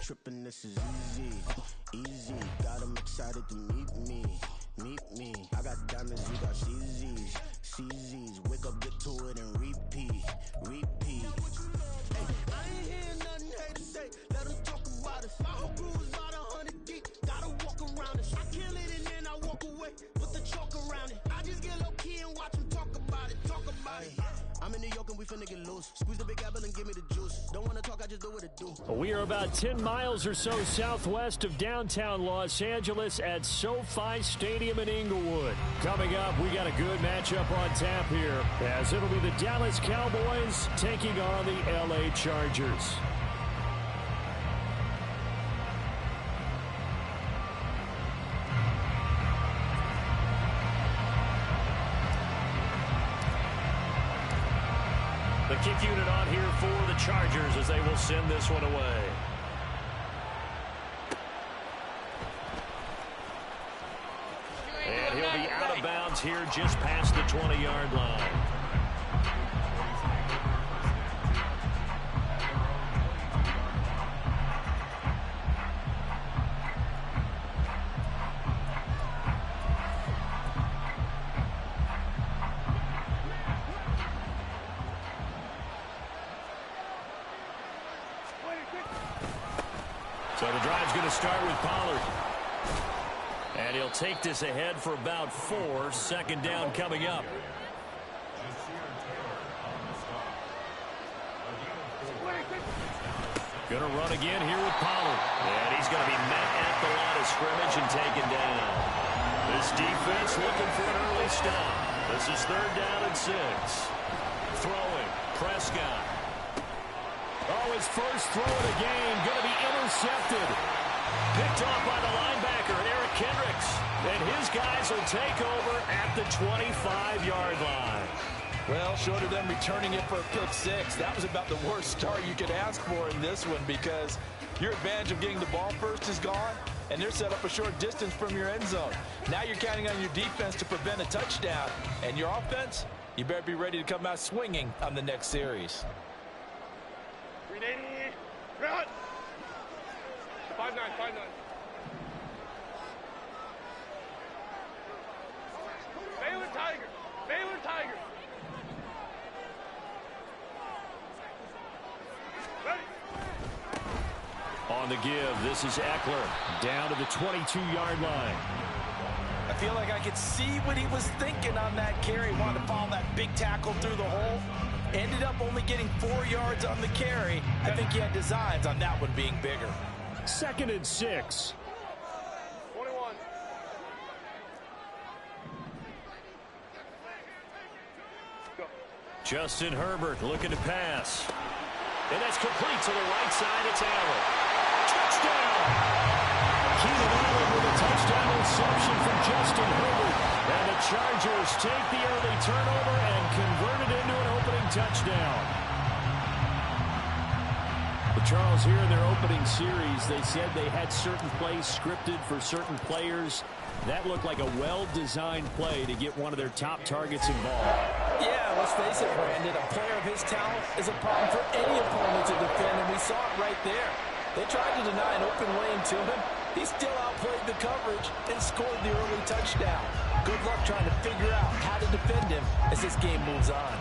tripping, this is easy, easy. Got them excited to meet me. I got diamonds, you got CZs. Wake up, get to it, and repeat. Hey, I ain't hearing nothing hate to say. Let them talk about us. My whole crew is about 100 deep. Gotta walk around us. I kill it and then I walk away. Put the chalk around it. I just get low key and watch them talk about it. I'm in New York and we finna get loose. Squeeze the big apple and give me the juice. Don't wanna talk, I just do what it do. We are about 10 miles or so southwest of downtown Los Angeles at SoFi Stadium in Inglewood. Coming up, we got a good matchup on tap here, as it'll be the Dallas Cowboys taking on the LA Chargers. The kick unit on here for the Chargers as they will send this one away. And he'll be out of bounds here just past the 20-yard line. So the drive's going to start with Pollard. And he'll take this ahead for about 4. Second down coming up. Going to run again here with Pollard. And he's going to be met at the line of scrimmage and taken down. This defense looking for an early stop. This is 3rd down and 6. Throwing. Prescott. Oh, his first throw of the game going to be intercepted. Picked off by the linebacker, Eric Kendricks. And his guys will take over at the 25-yard line. Well, short of them returning it for a pick 6, that was about the worst start you could ask for in this one, because your advantage of getting the ball first is gone, and they're set up a short distance from your end zone. Now you're counting on your defense to prevent a touchdown, and your offense, you better be ready to come out swinging on the next series. 380, run! 5-9. Baylor Tiger. Ready. On the give, this is Eckler down to the 22-yard line. I feel like I could see what he was thinking on that carry. Wanted to follow that big tackle through the hole. Ended up only getting 4 yards on the carry. I think he had designs on that one being bigger. 2nd and 6. 21. Go. Justin Herbert looking to pass. And that's complete to the right side. It's Allen. Touchdown! Keenan Allen with a touchdown reception from Justin Herbert. And the Chargers take the early turnover and convert it into an opening touchdown. But Charles, here in their opening series, they said they had certain plays scripted for certain players. That looked like a well-designed play to get one of their top targets involved. Yeah, let's face it, Brandon. A player of his talent is a problem for any opponent to defend, and we saw it right there. They tried to deny an open lane to him. He still outplayed the coverage and scored the early touchdown. Good luck trying to figure out how to defend him as this game moves on.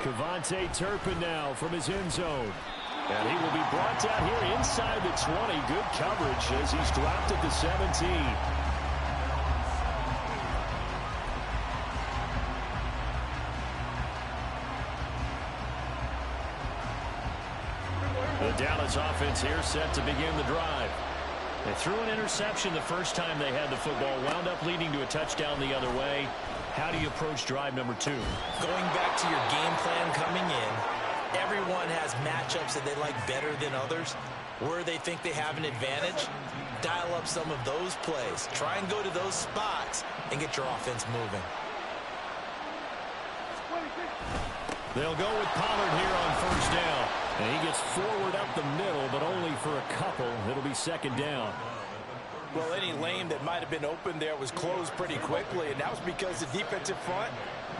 Kevontae Turpin now from his end zone. And he will be brought down here inside the 20. Good coverage as he's dropped at the 17. The Dallas offense here set to begin the drive. They threw an interception the first time they had the football, wound up leading to a touchdown the other way. How do you approach drive number 2? Going back to your game plan coming in, everyone has matchups that they like better than others. Where they think they have an advantage, dial up some of those plays. Try and go to those spots and get your offense moving. They'll go with Pollard here on 1st down. And he gets forward up the middle, but only for a couple. It'll be 2nd down. Well, any lane that might have been open there was closed pretty quickly, and that was because the defensive front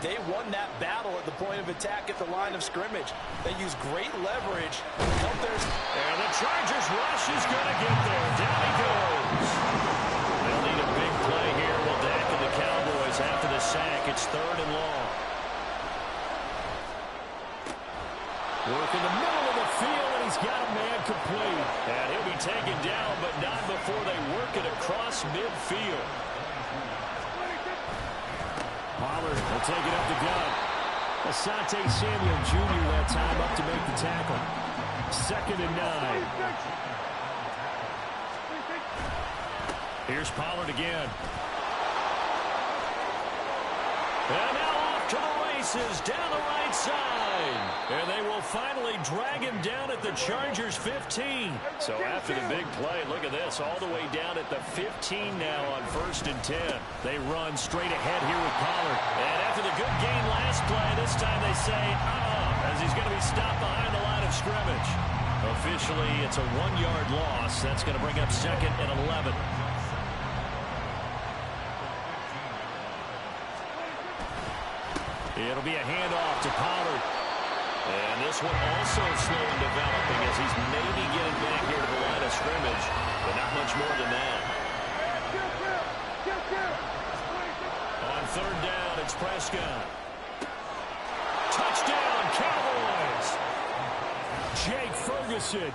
They won that battle at the point of attack at the line of scrimmage. They used great leverage to help theirs. And the Chargers rush is going to get there. Down he goes. They'll need a big play here. Will Dak and the Cowboys after the sack. It's 3rd and long. Work in the middle of the field, and he's got a man complete. And he'll be taken down, but not before they work it across midfield. Pollard will take it up the gut. Asante Samuel Jr. that time up to make the tackle. 2nd and 9. Here's Pollard again. And now off to the races down the right side. And they will finally drag him down at the Chargers 15. So after the big play, look at this, all the way down at the 15 now on 1st and 10. They run straight ahead here with Pollard. And after the good gain last play, this time they say, as he's going to be stopped behind the line of scrimmage. Officially, it's a 1-yard loss. That's going to bring up 2nd and 11. It'll be a handoff to Pollard. And this one also slow in developing as he's maybe getting back here to the line of scrimmage, but not much more than that. On 3rd down, it's Prescott. Touchdown, Cowboys! Jake Ferguson,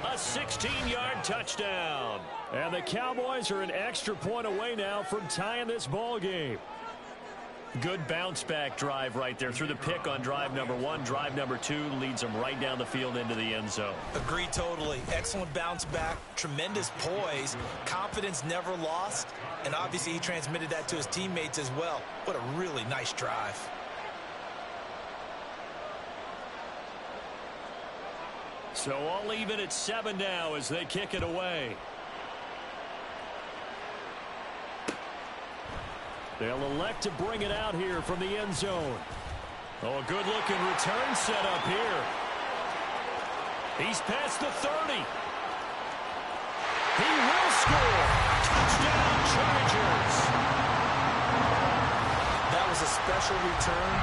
a 16-yard touchdown. And the Cowboys are an extra point away now from tying this ball game. Good bounce-back drive right there through the pick on drive number 1. Drive number 2 leads them right down the field into the end zone. Agree totally. Excellent bounce back, tremendous poise, confidence never lost, and obviously he transmitted that to his teammates as well. What a really nice drive. So all even at 7 now as they kick it away. They'll elect to bring it out here from the end zone. Oh, a good-looking return set up here. He's past the 30. He will score. Touchdown, Chargers. That was a special return,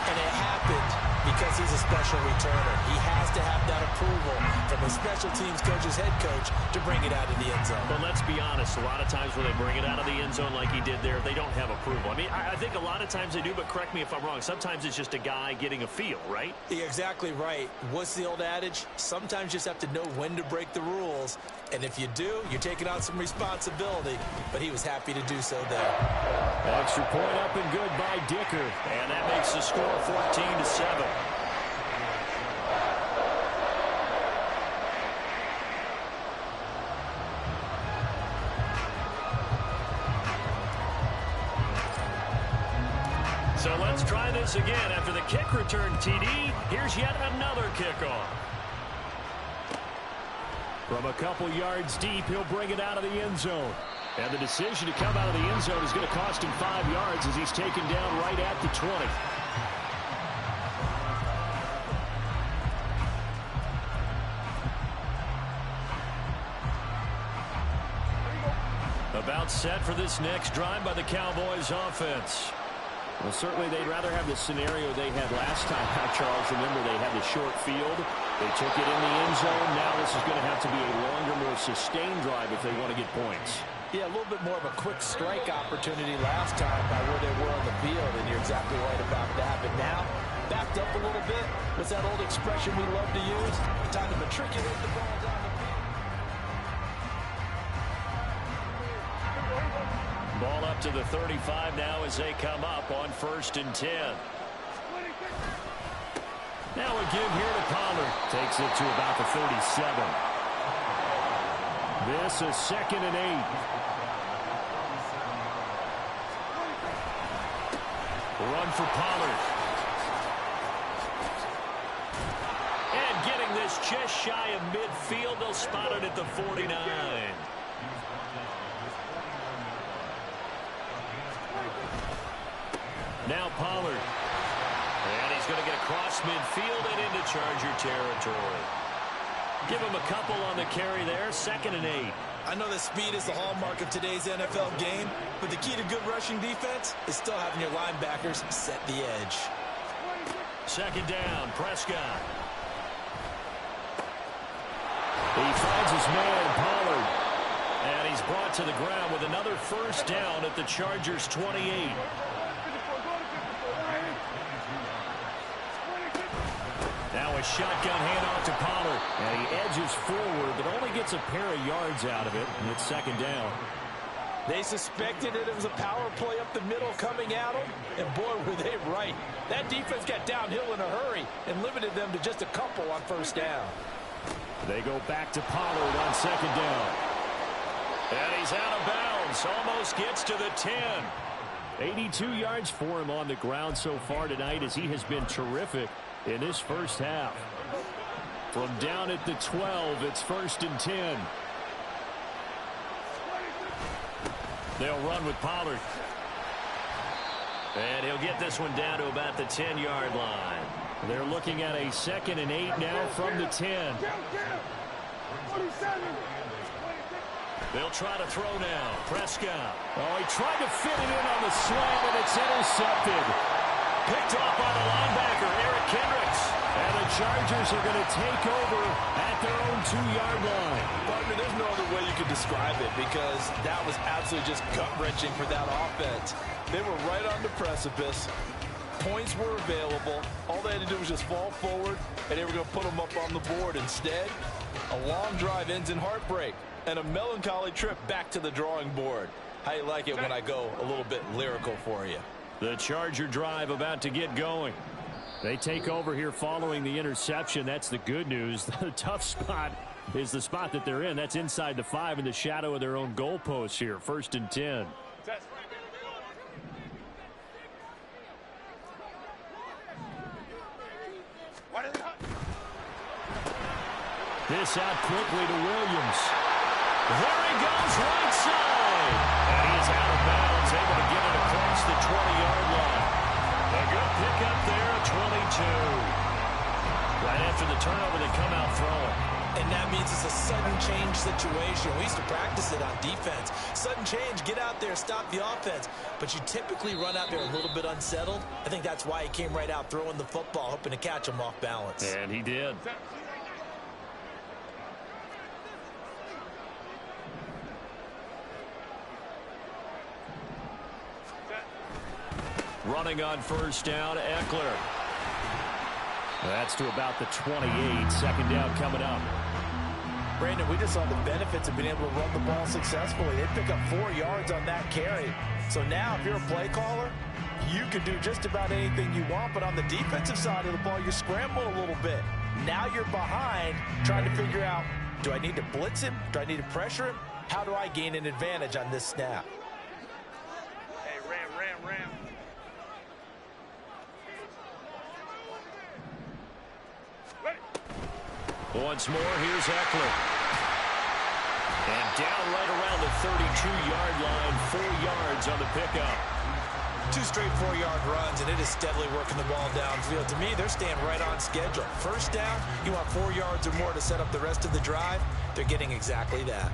and it happened because he's a special returner. He has to have that approval from the special teams coach's head coach to bring it out of the end zone. But let's be honest, a lot of times when they bring it out of the end zone like he did there, they don't have approval. I mean, I think a lot of times they do, but correct me if I'm wrong. Sometimes it's just a guy getting a feel, right? You're exactly right. What's the old adage? Sometimes you just have to know when to break the rules. And if you do, you're taking on some responsibility. But he was happy to do so there. Extra point up and good by Dicker. And that makes the score 14-7. So let's try this again. After the kick return TD, here's yet another kickoff. From a couple yards deep, he'll bring it out of the end zone. And the decision to come out of the end zone is going to cost him 5 yards as he's taken down right at the 20. About set for this next drive by the Cowboys offense. Well, certainly they'd rather have the scenario they had last time. Charles, remember, they had the short field. They took it in the end zone. Now this is going to have to be a longer, more sustained drive if they want to get points. Yeah, a little bit more of a quick strike opportunity last time by where they were on the field, and you're exactly right about that. But now, backed up a little bit. What's that old expression we love to use? Time to matriculate the ball down the field. Ball up to the 35 now as they come up on 1st and 10. Now a give here to Pollard. Takes it to about the 37. This is 2nd and 8. Run for Pollard. And getting this just shy of midfield. They'll spot it at the 49. Now Pollard. And he's going to get across midfield and into Charger territory. Give him a couple on the carry there. 2nd and 8. I know that speed is the hallmark of today's NFL game, but the key to good rushing defense is still having your linebackers set the edge. Second down, Prescott. He finds his man, Pollard. And he's brought to the ground with another first down at the Chargers' 28. Now a shotgun handoff to Pollard. And he edges forward, but only gets a pair of yards out of it. And it's second down. They suspected that it was a power play up the middle coming at them. And boy, were they right. That defense got downhill in a hurry and limited them to just a couple on first down. They go back to Pollard on second down. And he's out of bounds. Almost gets to the 10. 82 yards for him on the ground so far tonight as he has been terrific in this first half. From down at the 12, it's 1st and 10. They'll run with Pollard. And he'll get this one down to about the 10-yard line. They're looking at a 2nd and 8 now from the 10. They'll try to throw now. Prescott. Oh, he tried to fit it in on the slam, and it's intercepted. Picked off by the linebacker, Eric Kendricks. And the Chargers are going to take over at their own 2-yard line. Partner, there's no other way you could describe it because that was absolutely just gut-wrenching for that offense. They were right on the precipice. Points were available. All they had to do was just fall forward, and they were going to put them up on the board. Instead, a long drive ends in heartbreak and a melancholy trip back to the drawing board. How you like it when I go a little bit lyrical for you? The Charger drive about to get going. They take over here following the interception. That's the good news. The tough spot is the spot that they're in. That's inside the 5 in the shadow of their own goalpost here. 1st and 10. This out quickly to Williams. There he goes, right side. And he is out of bounds, able to get it across the 20-yard line. A good pickup there at 22. Right after the turnover, they come out throwing. And that means it's a sudden change situation. We used to practice it on defense. Sudden change, get out there, stop the offense. But you typically run out there a little bit unsettled. I think that's why he came right out throwing the football, hoping to catch him off balance. And he did. Running on first down, Eckler. That's to about the 28. Second down coming up. Brandon, we just saw the benefits of being able to run the ball successfully. They pick up 4 yards on that carry. So now, if you're a play caller, you can do just about anything you want. But on the defensive side of the ball, you scramble a little bit. Now you're behind, trying to figure out, do I need to blitz him? Do I need to pressure him? How do I gain an advantage on this snap? Hey, ram. Once more, here's Eckler. And down right around the 32-yard line, 4 yards on the pickup. 2 straight 4-yard runs, and it is steadily working the ball downfield. To me, they're staying right on schedule. First down, you want 4 yards or more to set up the rest of the drive. They're getting exactly that.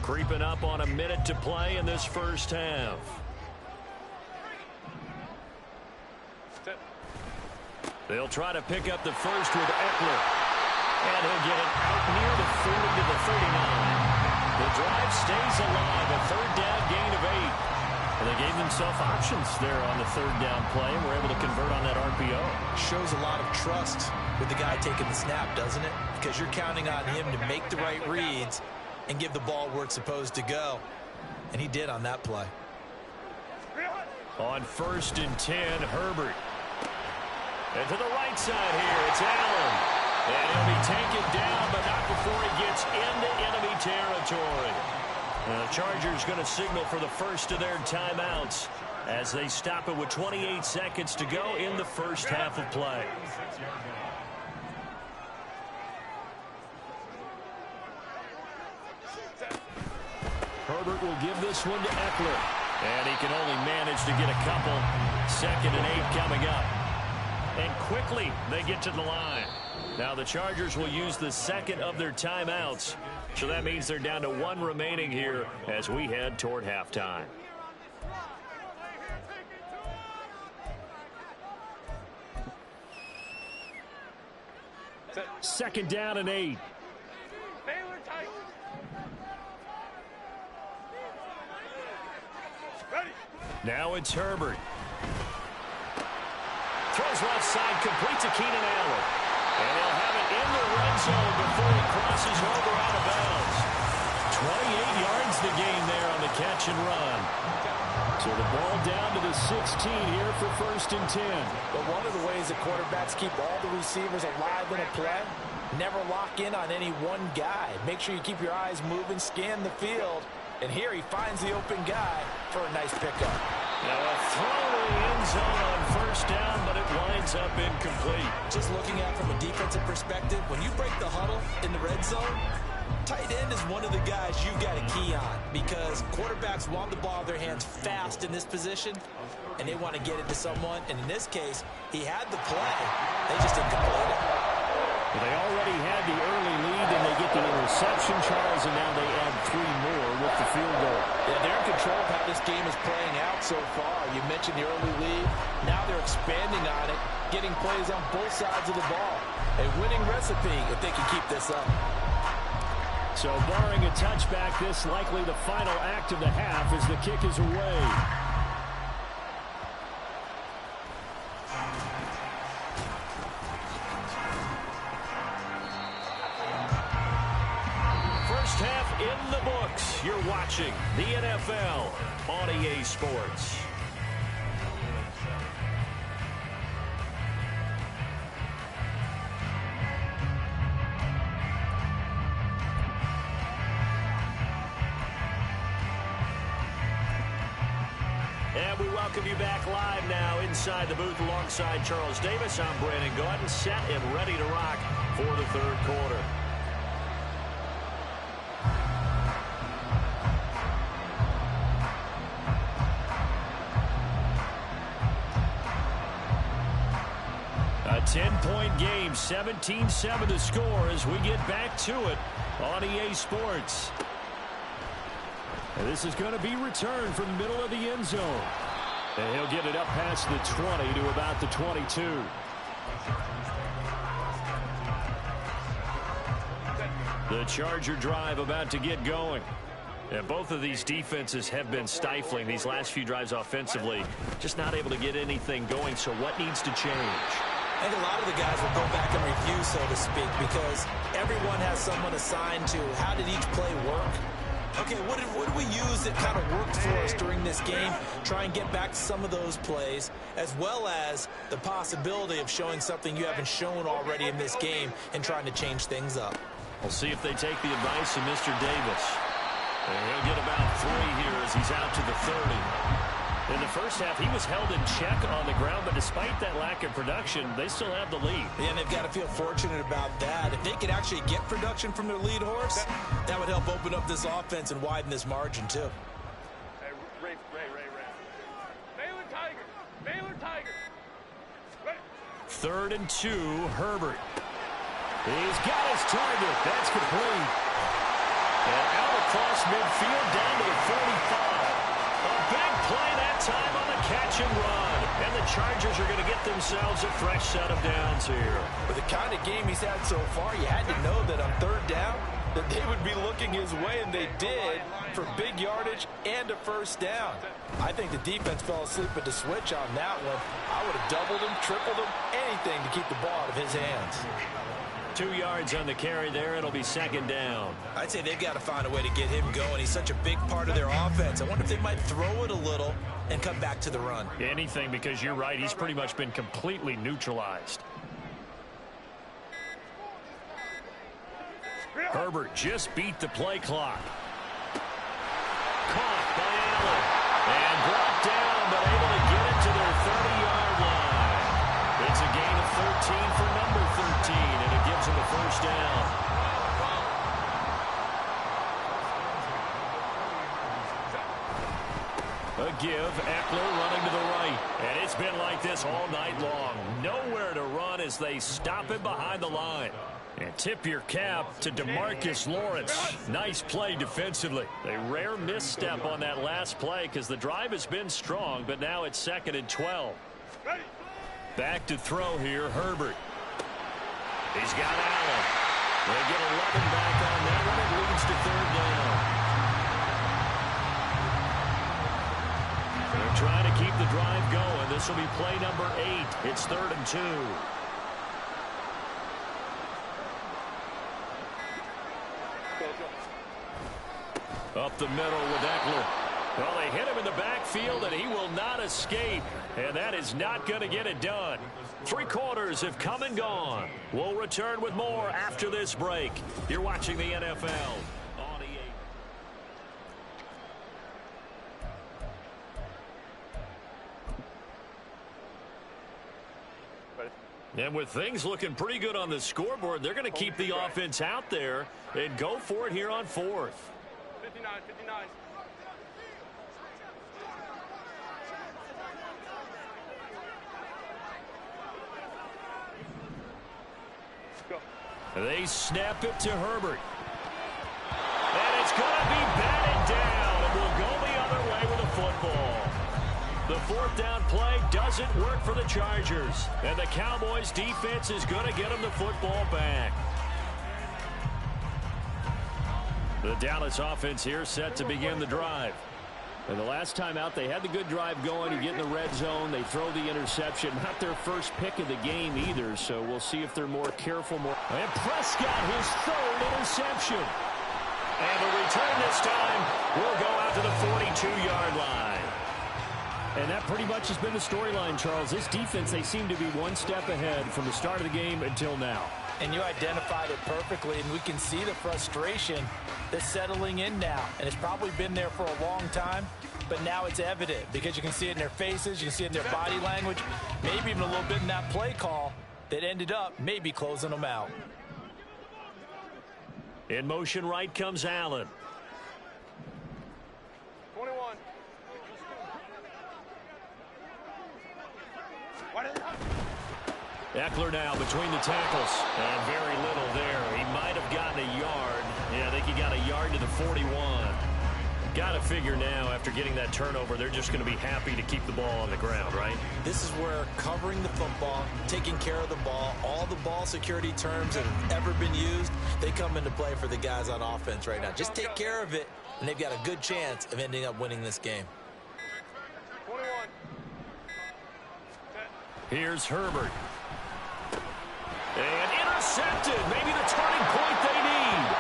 Creeping up on a minute to play in this first half. They'll try to pick up the first with Eckler. And he'll get it out near the 40 to the 39. The drive stays alive. A 3rd down gain of 8. And they gave themselves options there on the 3rd down play and were able to convert on that RPO. Shows a lot of trust with the guy taking the snap, doesn't it? Because you're counting on him to make the right reads and give the ball where it's supposed to go. And he did on that play. On 1st and 10, Herbert. And to the right side here, it's Allen. And he'll be taken down, but not before he gets into enemy territory. The Chargers going to signal for the first of their timeouts as they stop it with 28 seconds to go in the first half of play. Herbert will give this one to Eckler. And he can only manage to get a couple. 2nd and 8 coming up. And quickly they get to the line. Now the Chargers will use the second of their timeouts So that means they're down to 1 remaining here as we head toward halftime. Second down and 8. Now it's Herbert. Throws left side, complete to Keenan Allen. And he'll have it in the red zone before he crosses over out of bounds. 28 yards to gain there on the catch and run. So the ball down to the 16 here for 1st and 10. But one of the ways that quarterbacks keep all the receivers alive in a play, never lock in on any one guy. Make sure you keep your eyes moving, scan the field. And here he finds the open guy for a nice pickup. Now a throw to the end zone on 1st down, but it winds up incomplete. Just looking at it from a defensive perspective, when you break the huddle in the red zone, tight end is one of the guys you've got to key on because quarterbacks want the ball in their hands fast in this position, and they want to get it to someone. And in this case, he had the play. They just didn't complete it. Well, they already had the early lead, and they get the interception, Charles, and now they add 3 more with the field goal. Yeah, they're in control of how this game is playing out so far. You mentioned the early lead. Now they're expanding on it, getting plays on both sides of the ball. A winning recipe if they can keep this up. So barring a touchback, this likely the final act of the half as the kick is away. First half in the books. You're watching the NFL on EA Sports. And we welcome you back live now inside the booth alongside Charles Davis. I'm Brandon Gaudin, set and ready to rock for the 3rd quarter. A 10-point game, 17-7 to score as we get back to it on EA Sports. And this is going to be returned from the middle of the end zone. And he'll get it up past the 20 to about the 22. The Charger drive about to get going. And both of these defenses have been stifling these last few drives offensively. Just not able to get anything going. So what needs to change? I think a lot of the guys will go back and review, so to speak, because everyone has someone assigned to how did each play work. Okay, what did we use that kind of worked for us during this game? Try and get back to some of those plays, as well as the possibility of showing something you haven't shown already in this game and trying to change things up. We'll see if they take the advice of Mr. Davis. And he'll get about 3 here as he's out to the 30. In the first half, he was held in check on the ground, but despite that lack of production, they still have the lead. Yeah, and they've got to feel fortunate about that. If they could actually get production from their lead horse, that would help open up this offense and widen this margin, too. Hey, Ray. Baylor Tigers. Baylor Tigers. Ready. 3rd and 2, Herbert. He's got his target. That's complete. And out across midfield down to the 45. A big play that time on the catch and run. And the Chargers are going to get themselves a fresh set of downs here. With the kind of game he's had so far, you had to know that on 3rd down, that they would be looking his way, and they did, for big yardage and a 1st down. I think the defense fell asleep at the switch on that one. I would have doubled him, tripled him, anything to keep the ball out of his hands. 2 yards on the carry there. It'll be 2nd down. I'd say they've got to find a way to get him going. He's such a big part of their offense. I wonder if they might throw it a little and come back to the run. Anything, because you're right. He's pretty much been completely neutralized. Herbert just beat the play clock. Caught by Allen. And brought down, but able to get it to their 30-yard line. It's a gain of 13 for number 13, and it gives him a 1st down. A give, Eckler running to the right. And it's been like this all night long. Nowhere to run as they stop him behind the line. And tip your cap to DeMarcus Lawrence. Nice play defensively. A rare misstep on that last play because the drive has been strong, but now it's 2nd and 12. Back to throw here, Herbert. He's got Allen. They get 11 back on that one. It leads to 3rd down. They're trying to keep the drive going. This will be play number 8. It's 3rd and 2. Up the middle with Eckler. Well, they hit him in the backfield, and he will not escape. And that is not going to get it done. 3 quarters have come and gone. We'll return with more after this break. You're watching the NFL on EA. And with things looking pretty good on the scoreboard, they're going to keep the offense out there and go for it here on 4th. 59, 59. Go. They snap it to Herbert. And it's going to be batted down, and we'll go the other way with the football. The 4th down play doesn't work for the Chargers, and the Cowboys defense is going to get them the football back. The Dallas offense here set to begin the drive. And the last time out, they had the good drive going. You get in the red zone, they throw the interception. Not their first pick of the game either, so we'll see if they're more careful. And Prescott, his 3rd interception. And the return this time will go out to the 42-yard line. And that pretty much has been the storyline, Charles. This defense, they seem to be one step ahead from the start of the game until now. And you identified it perfectly, and we can see the frustration that's settling in now. And it's probably been there for a long time, but now it's evident because you can see it in their faces, you can see it in their body language, maybe even a little bit in that play call that ended up maybe closing them out. In motion right comes Allen. 21. Eckler now between the tackles. And very little there. He might have gotten a yard. Yeah, I think he got a yard to the 41. Got to figure now, after getting that turnover, they're just going to be happy to keep the ball on the ground, right? This is where covering the football, taking care of the ball, all the ball security terms that have ever been used, they come into play for the guys on offense right now. Just take care of it, and they've got a good chance of ending up winning this game. 21. Here's Herbert. And intercepted. Maybe the turning point they need.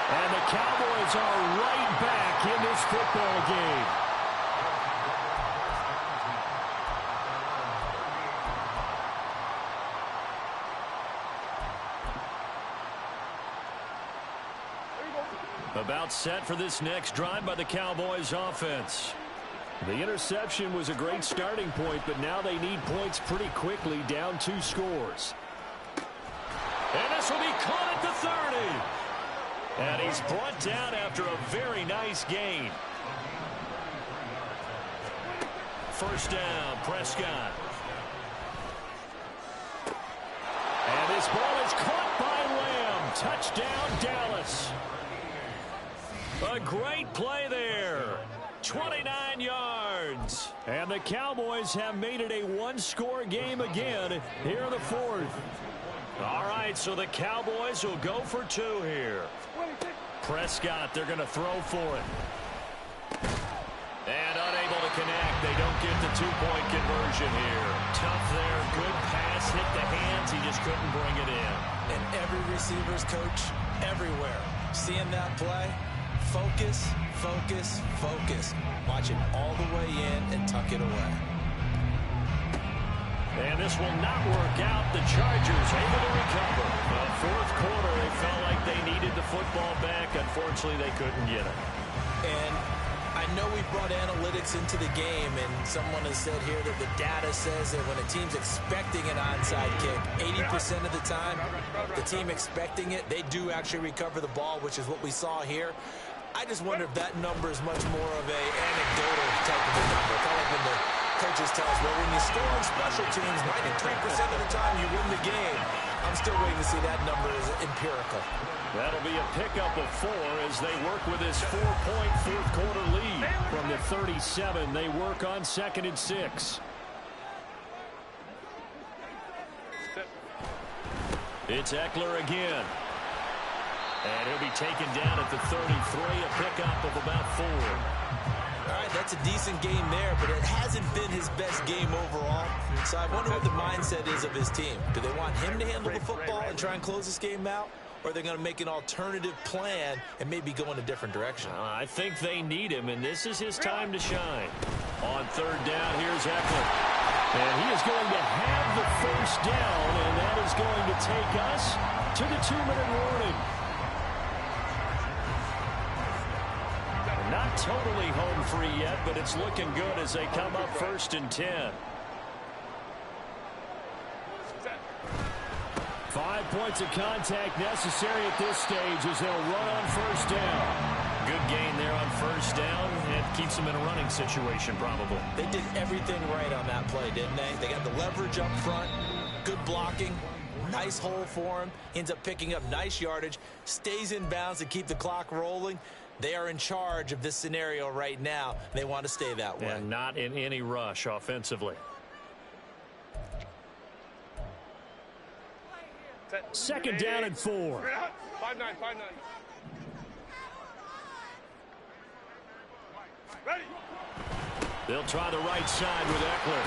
And the Cowboys are right back in this football game. About set for this next drive by the Cowboys offense. The interception was a great starting point, but now they need points pretty quickly, down 2 scores. And this will be caught at the 30. And he's brought down after a very nice gain. First down, Prescott. And this ball is caught by Lamb. Touchdown, Dallas. A great play there. 29 yards. And the Cowboys have made it a one-score game again here in the 4th. All right, so the Cowboys will go for 2 here. Prescott, they're going to throw for it. And unable to connect. They don't get the 2-point conversion here. Tough there. Good pass. Hit the hands. He just couldn't bring it in. And every receiver's coach everywhere. Seeing that play, focus, focus, focus. Watch it all the way in and tuck it away. And this will not work out. The Chargers able to recover. The 4th quarter, they felt like they needed the football back. Unfortunately, they couldn't get it. And I know we brought analytics into the game, and someone has said here that the data says that when a team's expecting an onside kick, 80% of the time, the team expecting it, they do actually recover the ball, which is what we saw here. I just wonder if that number is much more of a anecdotal type of a number. Kind of when the coaches tell us, well, when you score on special teams, 93% of the time you win the game. I'm still waiting to see that number as empirical. That'll be a pickup of 4 as they work with this 4-point fourth-quarter lead. From the 37, they work on 2nd and 6. It's Eckler again. And he'll be taken down at the 33, a pickup of about 4. All right, that's a decent game there, but it hasn't been his best game overall. So I wonder what the mindset is of his team. Do they want him to handle the football and try and close this game out? Or are they going to make an alternative plan and maybe go in a different direction? I think they need him, and this is his time to shine. On 3rd down, here's Eckler. And he is going to have the first down, and that is going to take us to the 2-minute warning. Not totally home free yet, but it's looking good as they come up 1st and 10. 5 points of contact necessary at this stage as they'll run on 1st down. Good gain there on 1st down. It keeps them in a running situation, probably. They did everything right on that play, didn't they? They got the leverage up front, good blocking, nice hole for him, ends up picking up nice yardage, stays in bounds to keep the clock rolling. They are in charge of this scenario right now. They want to stay that way. And not in any rush offensively. 2nd down and 4. 5-9, 5-9. Ready. They'll try the right side with Eckler.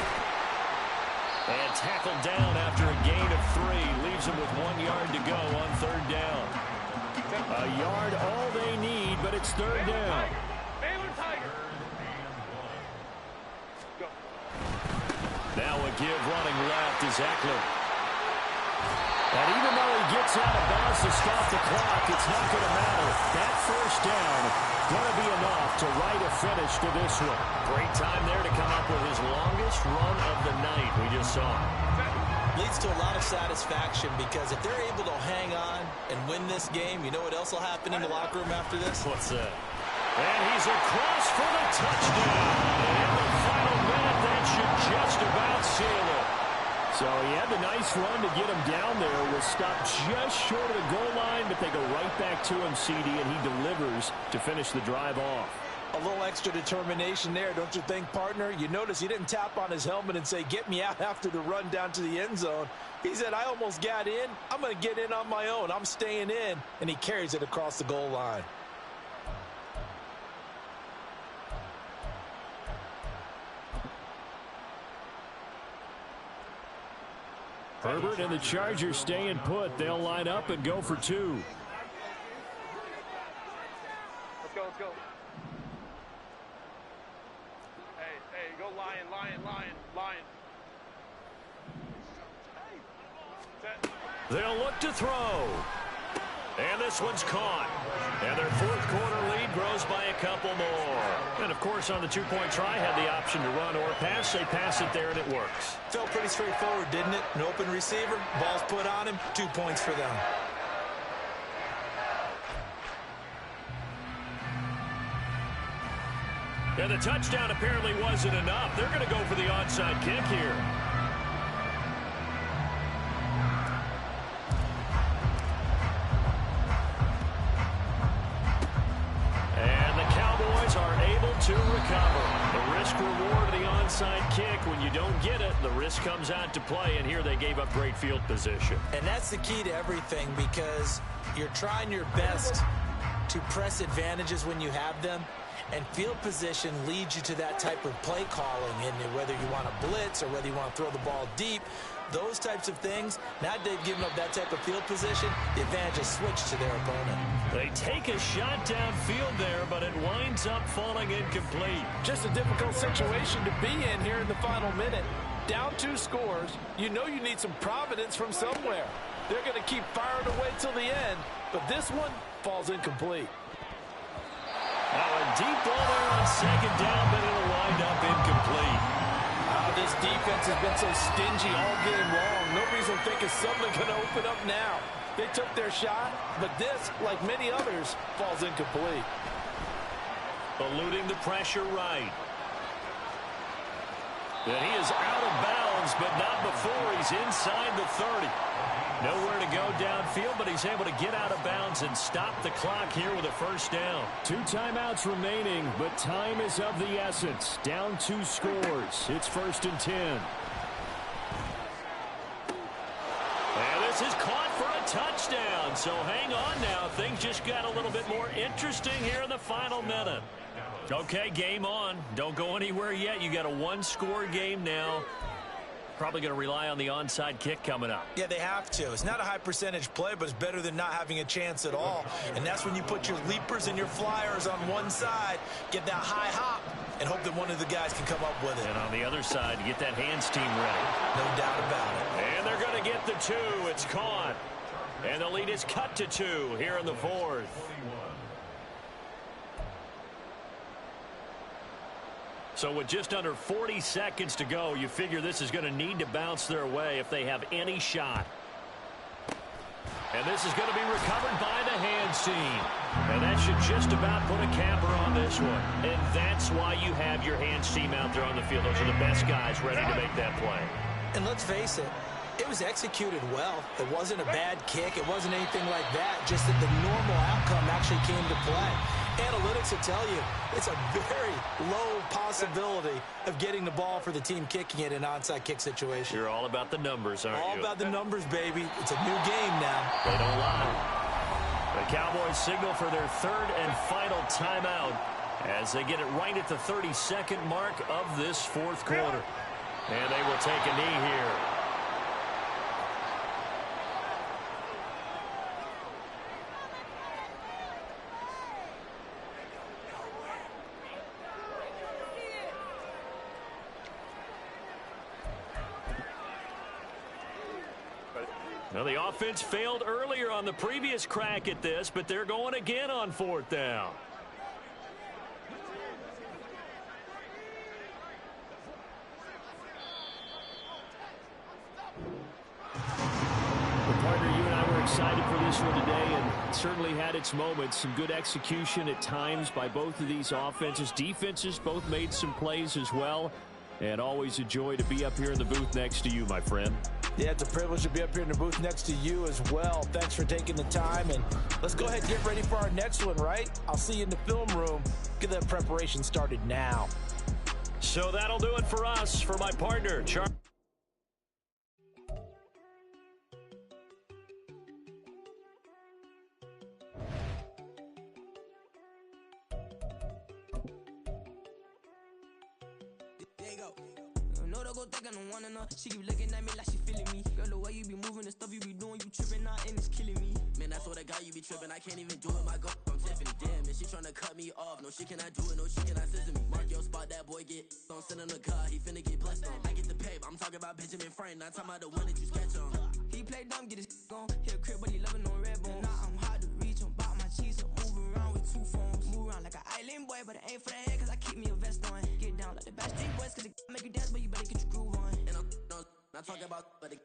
And tackled down after a gain of 3. Leaves him with 1 yard to go on 3rd down. A yard all they need, but it's 3rd down. Baylor Tiger. Go. Now a give running left is Eckler. And even though he gets out of bounds to stop the clock, it's not going to matter. That 1st down going to be enough to write a finish to this one. Great time there to come up with his longest run of the night we just saw. Leads to a lot of satisfaction because if they're able to hang on and win this game, you know what else will happen in the locker room after this? What's that? And he's across for the touchdown. And in the final minute, that should just about seal it. So he had the nice run to get him down there. Was stopped just short of the goal line, but they go right back to him, CD, and he delivers to finish the drive off. A little extra determination there, don't you think, partner? You notice he didn't tap on his helmet and say, get me out after the run down to the end zone. He said, I almost got in. I'm going to get in on my own. I'm staying in. And he carries it across the goal line. Herbert and the Chargers staying put. They'll line up and go for 2. Let's go, let's go. Hey, go lion. Set. They'll look to throw. And this one's caught. And their 4th quarter lead grows by a couple more. And, of course, on the 2-point try, had the option to run or pass. They pass it there, and it works. Felt pretty straightforward, didn't it? An open receiver, ball's put on him, 2 points for them. And the touchdown apparently wasn't enough. They're going to go for the onside kick here. And the Cowboys are able to recover. The risk-reward of the onside kick. When you don't get it, the risk comes out to play, and here they gave up great field position. And that's the key to everything because you're trying your best to press advantages when you have them. And field position leads you to that type of play calling, and whether you want to blitz or whether you want to throw the ball deep, those types of things. Now they've given up that type of field position, the advantage is switched to their opponent. They take a shot downfield there, but it winds up falling incomplete. Just a difficult situation to be in here in the final minute. Down 2 scores, you know you need some providence from somewhere. They're going to keep firing away till the end, but this one falls incomplete. Now a deep ball there on 2nd down, but it'll wind up incomplete. This defense has been so stingy all game long. No reason to think it's suddenly going to open up now. They took their shot, but this, like many others, falls incomplete. Eluding the pressure right. And he is out of bounds, but not before he's inside the 30. Nowhere to go downfield, but he's able to get out of bounds and stop the clock here with a first down. 2 timeouts remaining, but time is of the essence. Down 2 scores. It's 1st and 10. And this is caught for a touchdown. So hang on now. Things just got a little bit more interesting here in the final minute. Okay, game on. Don't go anywhere yet. You got a 1-score game now. Probably going to rely on the onside kick coming up. Yeah, they have to. It's not a high percentage play, but it's better than not having a chance at all. And that's when you put your leapers and your flyers on one side, get that high hop, and hope that one of the guys can come up with it. And on the other side, get that hands team ready. No doubt about it. And they're going to get the 2. It's caught. And the lead is cut to 2 here in the 4th. So with just under 40 seconds to go, you figure this is going to need to bounce their way if they have any shot. And this is going to be recovered by the hands team. And that should just about put a capper on this one. And that's why you have your hands team out there on the field. Those are the best guys ready to make that play. And let's face it, it was executed well. It wasn't a bad kick. It wasn't anything like that. Just that the normal outcome actually came to play. Analytics will tell you it's a very low possibility of getting the ball for the team kicking it in an onside kick situation. You're all about the numbers, aren't you? All about the numbers, baby. It's a new game now. They don't lie. The Cowboys signal for their 3rd and final timeout as they get it right at the 32nd mark of this 4th quarter. And they will take a knee here. Now, the offense failed earlier on the previous crack at this, but they're going again on 4th down. Well, partner, you and I were excited for this one today, and certainly had its moments. Some good execution at times by both of these offenses. Defenses both made some plays as well. And always a joy to be up here in the booth next to you, my friend. Yeah, it's a privilege to be up here in the booth next to you as well. Thanks for taking the time, and let's go ahead and get ready for our next one, right? I'll see you in the film room. Get that preparation started now. So that'll do it for us. For my partner, Charlie. She keep looking at me like she feeling me. Girl, the way you be moving, the stuff you be doing, you tripping out and it's killing me. Man, I swear to God, you be tripping. I can't even do it. My girl, I'm Tiffany. Damn, and she tryna cut me off. No, she cannot do it. No, she cannot scissor me. Mark your spot, that boy get on. Send him the car, he finna get blessed on. I get the paper. I'm talking about Benjamin Frank, not talking about the one that you sketch on. He play dumb, get his on. Hit a crib, but he loving on red bone. Now I'm hard to reach. I'm about my cheese. I'm moving around with 2 phones. Move around like an island boy, but it ain't for the head, cause I keep me a vest on. Get down like the Backstreet Boys, cause it make you dance, but you better get your groove on. And I'm not talking about, but it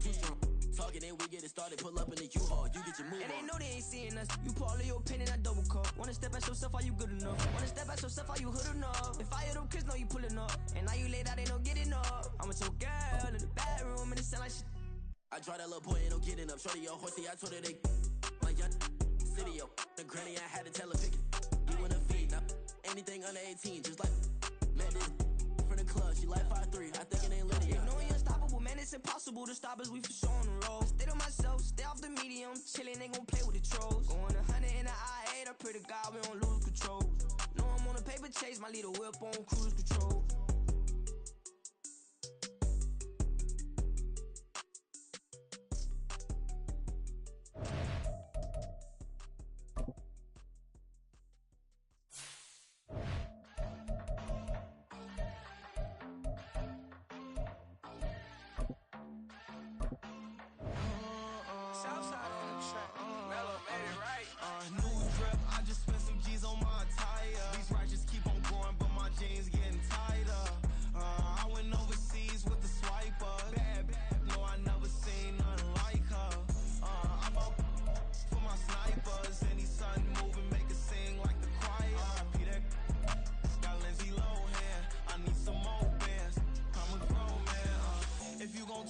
too strong. Talking and we get it started, pull up in the U-Haul, you get your move on. And they know they ain't seeing us. You pull all of your pen in that double cup. Wanna step at yourself, are you good enough? Wanna step at yourself, are you hood enough? If I hear them kids, know you pulling up. And now you lay out, they don't get enough. I'm with your girl in the bedroom, and it sound like shit. I draw that little boy, ain't no getting up. Shorty, your horsey, I told her they my young city, yo. The granny, I had to tell her pick it. You in a feed, now anything under 18, just like man, this from the club, she like 5'3", I think it ain't Lydia. You know we unstoppable, man, it's impossible to stop us, we for sure on the road. Stay to myself, stay off the medium, chillin', they gon' play with the trolls. Going 100 in the I-8, I pray to God we don't lose control. Know I'm on a paper chase, my leader whip on cruise control.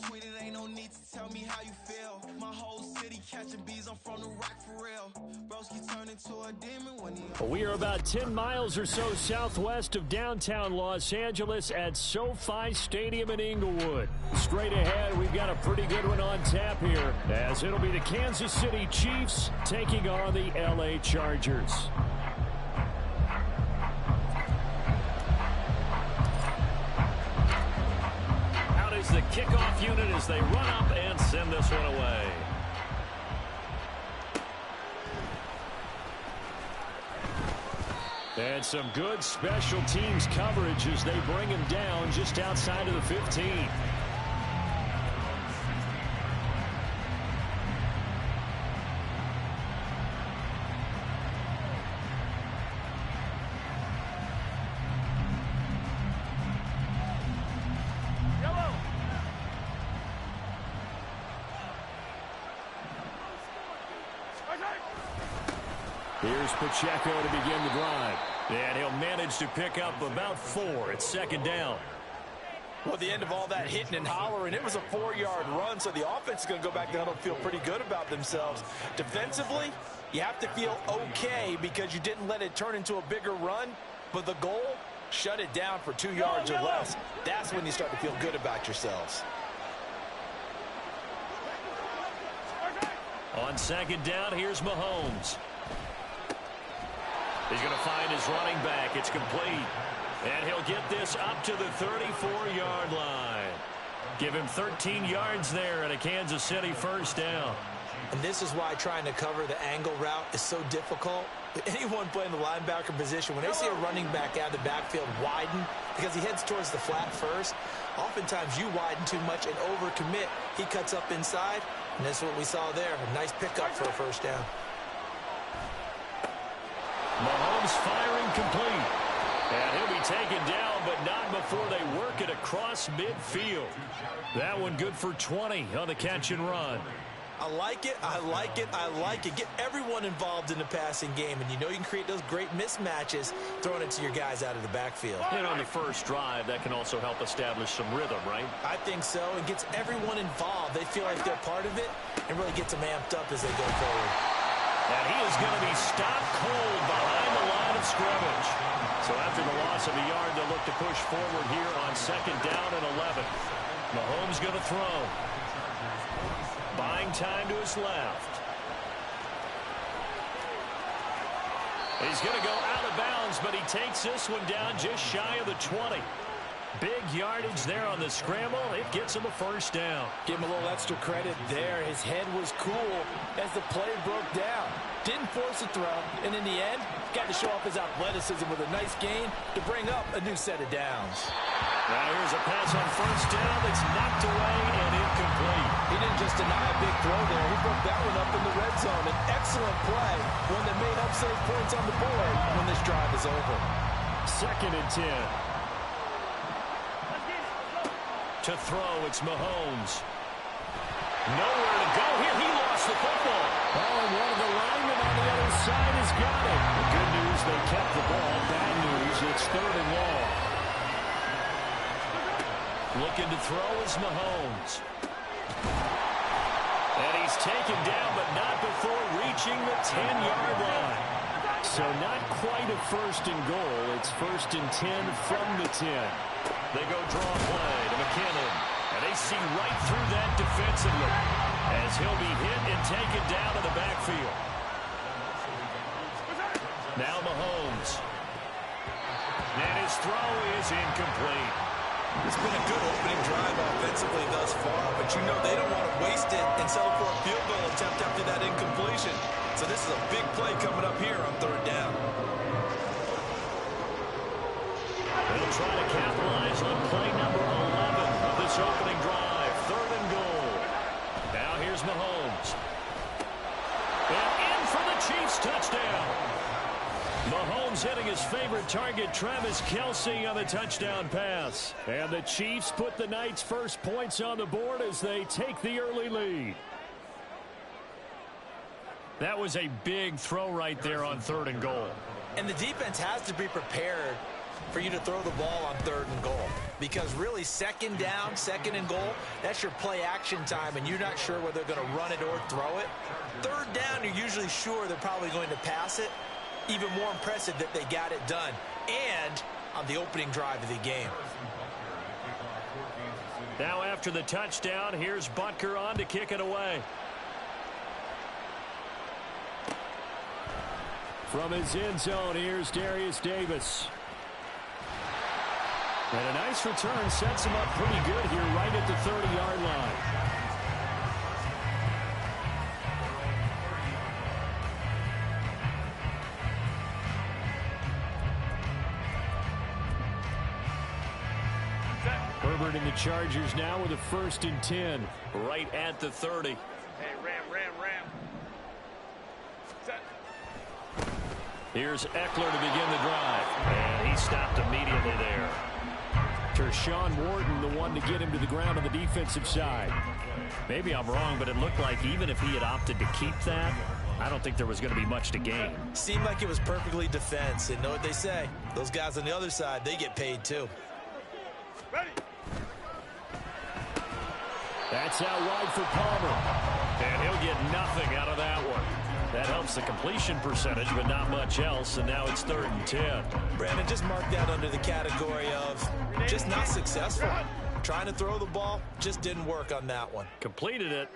Tweet it, ain't no need to tell me how you feel. We are about 10 miles or so southwest of downtown Los Angeles at SoFi Stadium in Inglewood. Straight ahead, we've got a pretty good one on tap here, as it'll be the Kansas City Chiefs taking on the LA Chargers. Out is the kickoff unit as they run up and send this one away. And some good special teams coverage as they bring him down just outside of the 15. Here's Pacheco to begin the drive. And he'll manage to pick up about 4 at second down. Well, at the end of all that hitting and hollering, it was a 4-yard run, so the offense is going to go back down and feel pretty good about themselves. Defensively, you have to feel okay because you didn't let it turn into a bigger run, but the goal, shut it down for 2 yards or less. That's when you start to feel good about yourselves. On second down, here's Mahomes. He's going to find his running back. It's complete. And he'll get this up to the 34-yard line. Give him 13 yards there and a Kansas City first down. And this is why trying to cover the angle route is so difficult. Anyone playing the linebacker position, when they see a running back out of the backfield widen because he heads towards the flat first, oftentimes you widen too much and overcommit. He cuts up inside, and that's what we saw there. A nice pickup for a first down. Mahomes firing complete. And he'll be taken down, but not before they work it across midfield. That one good for 20 on the catch and run. I like it, I like it, I like it. Get everyone involved in the passing game, and you know you can create those great mismatches throwing it to your guys out of the backfield. And on the first drive, that can also help establish some rhythm, right? I think so. It gets everyone involved. They feel like they're part of it and really gets them amped up as they go forward. And he is going to be stopped cold behind the line of scrimmage. So after the loss of a yard, they'll look to push forward here on second down and 11. Mahomes going to throw. Buying time to his left. He's going to go out of bounds, but he takes this one down just shy of the 20. Big yardage there on the scramble. It gets him a first down. Give him a little extra credit there. His head was cool as the play broke down. Didn't force a throw, and in the end, got to show off his athleticism with a nice gain to bring up a new set of downs. Now here's a pass on first down that's knocked away and incomplete. He didn't just deny a big throw there. He broke that one up in the red zone. An excellent play, one that may help save points on the board when this drive is over. Second and 10. To throw, it's Mahomes. Nowhere to go here. He lost the football. Oh, and one of the linemen on the other side has got it. The good news, they kept the ball. Bad news, it's third and long. Looking to throw is Mahomes. And he's taken down, but not before reaching the 10-yard line. So not quite a first and goal. It's first and 10 from the 10. They go draw play to McKinnon. And they see right through that defensively as he'll be hit and taken down in the backfield. Now Mahomes. And his throw is incomplete. It's been a good opening drive offensively thus far, but you know they don't want to waste it and settle for a field goal attempt after that incompletion. So this is a big play coming up here on third down. They'll try to capitalize on play number 11 of this opening drive. Third and goal. Now here's Mahomes. And in for the Chiefs touchdown. Mahomes hitting his favorite target, Travis Kelce, on the touchdown pass. And the Chiefs put the Knights' first points on the board as they take the early lead. That was a big throw right there on third and goal. And the defense has to be prepared for you to throw the ball on 3rd and goal. Because really, 2nd down, 2nd and goal, that's your play action time, and you're not sure whether they're going to run it or throw it. 3rd down, you're usually sure they're probably going to pass it. Even more impressive that they got it done. And on the opening drive of the game. Now after the touchdown, here's Butker on to kick it away. From his end zone, here's Darius Davis. And a nice return sets him up pretty good here right at the 30-yard line. Herbert and the Chargers now with a 1st and 10 right at the 30. Hey, ram. Set. Here's Eckler to begin the drive. And he stopped immediately there. Tershawn Wharton, the one to get him to the ground on the defensive side. Maybe I'm wrong, but it looked like even if he had opted to keep that, I don't think there was going to be much to gain. Seemed like it was perfectly defense. And know what they say? Those guys on the other side, they get paid too. Ready. That's out wide for Palmer. And he'll get nothing out of that one. That helps the completion percentage, but not much else, and now it's 3rd and 10. Brandon, just mark that under the category of just not successful. Trying to throw the ball, just didn't work on that one. Completed it.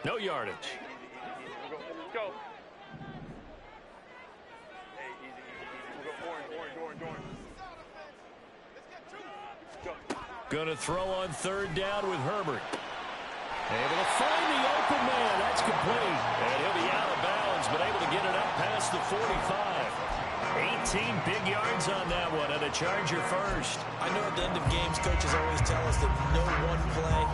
No yardage. Let's go. Hey, easy. We'll go orange. Go. Going to throw on 3rd down with Herbert. Able to find the open man. That's complete. And he'll be out of bounds, but able to get it up past the 45. 18 big yards on that one, and a Charger first. I know at the end of games, coaches always tell us that no one play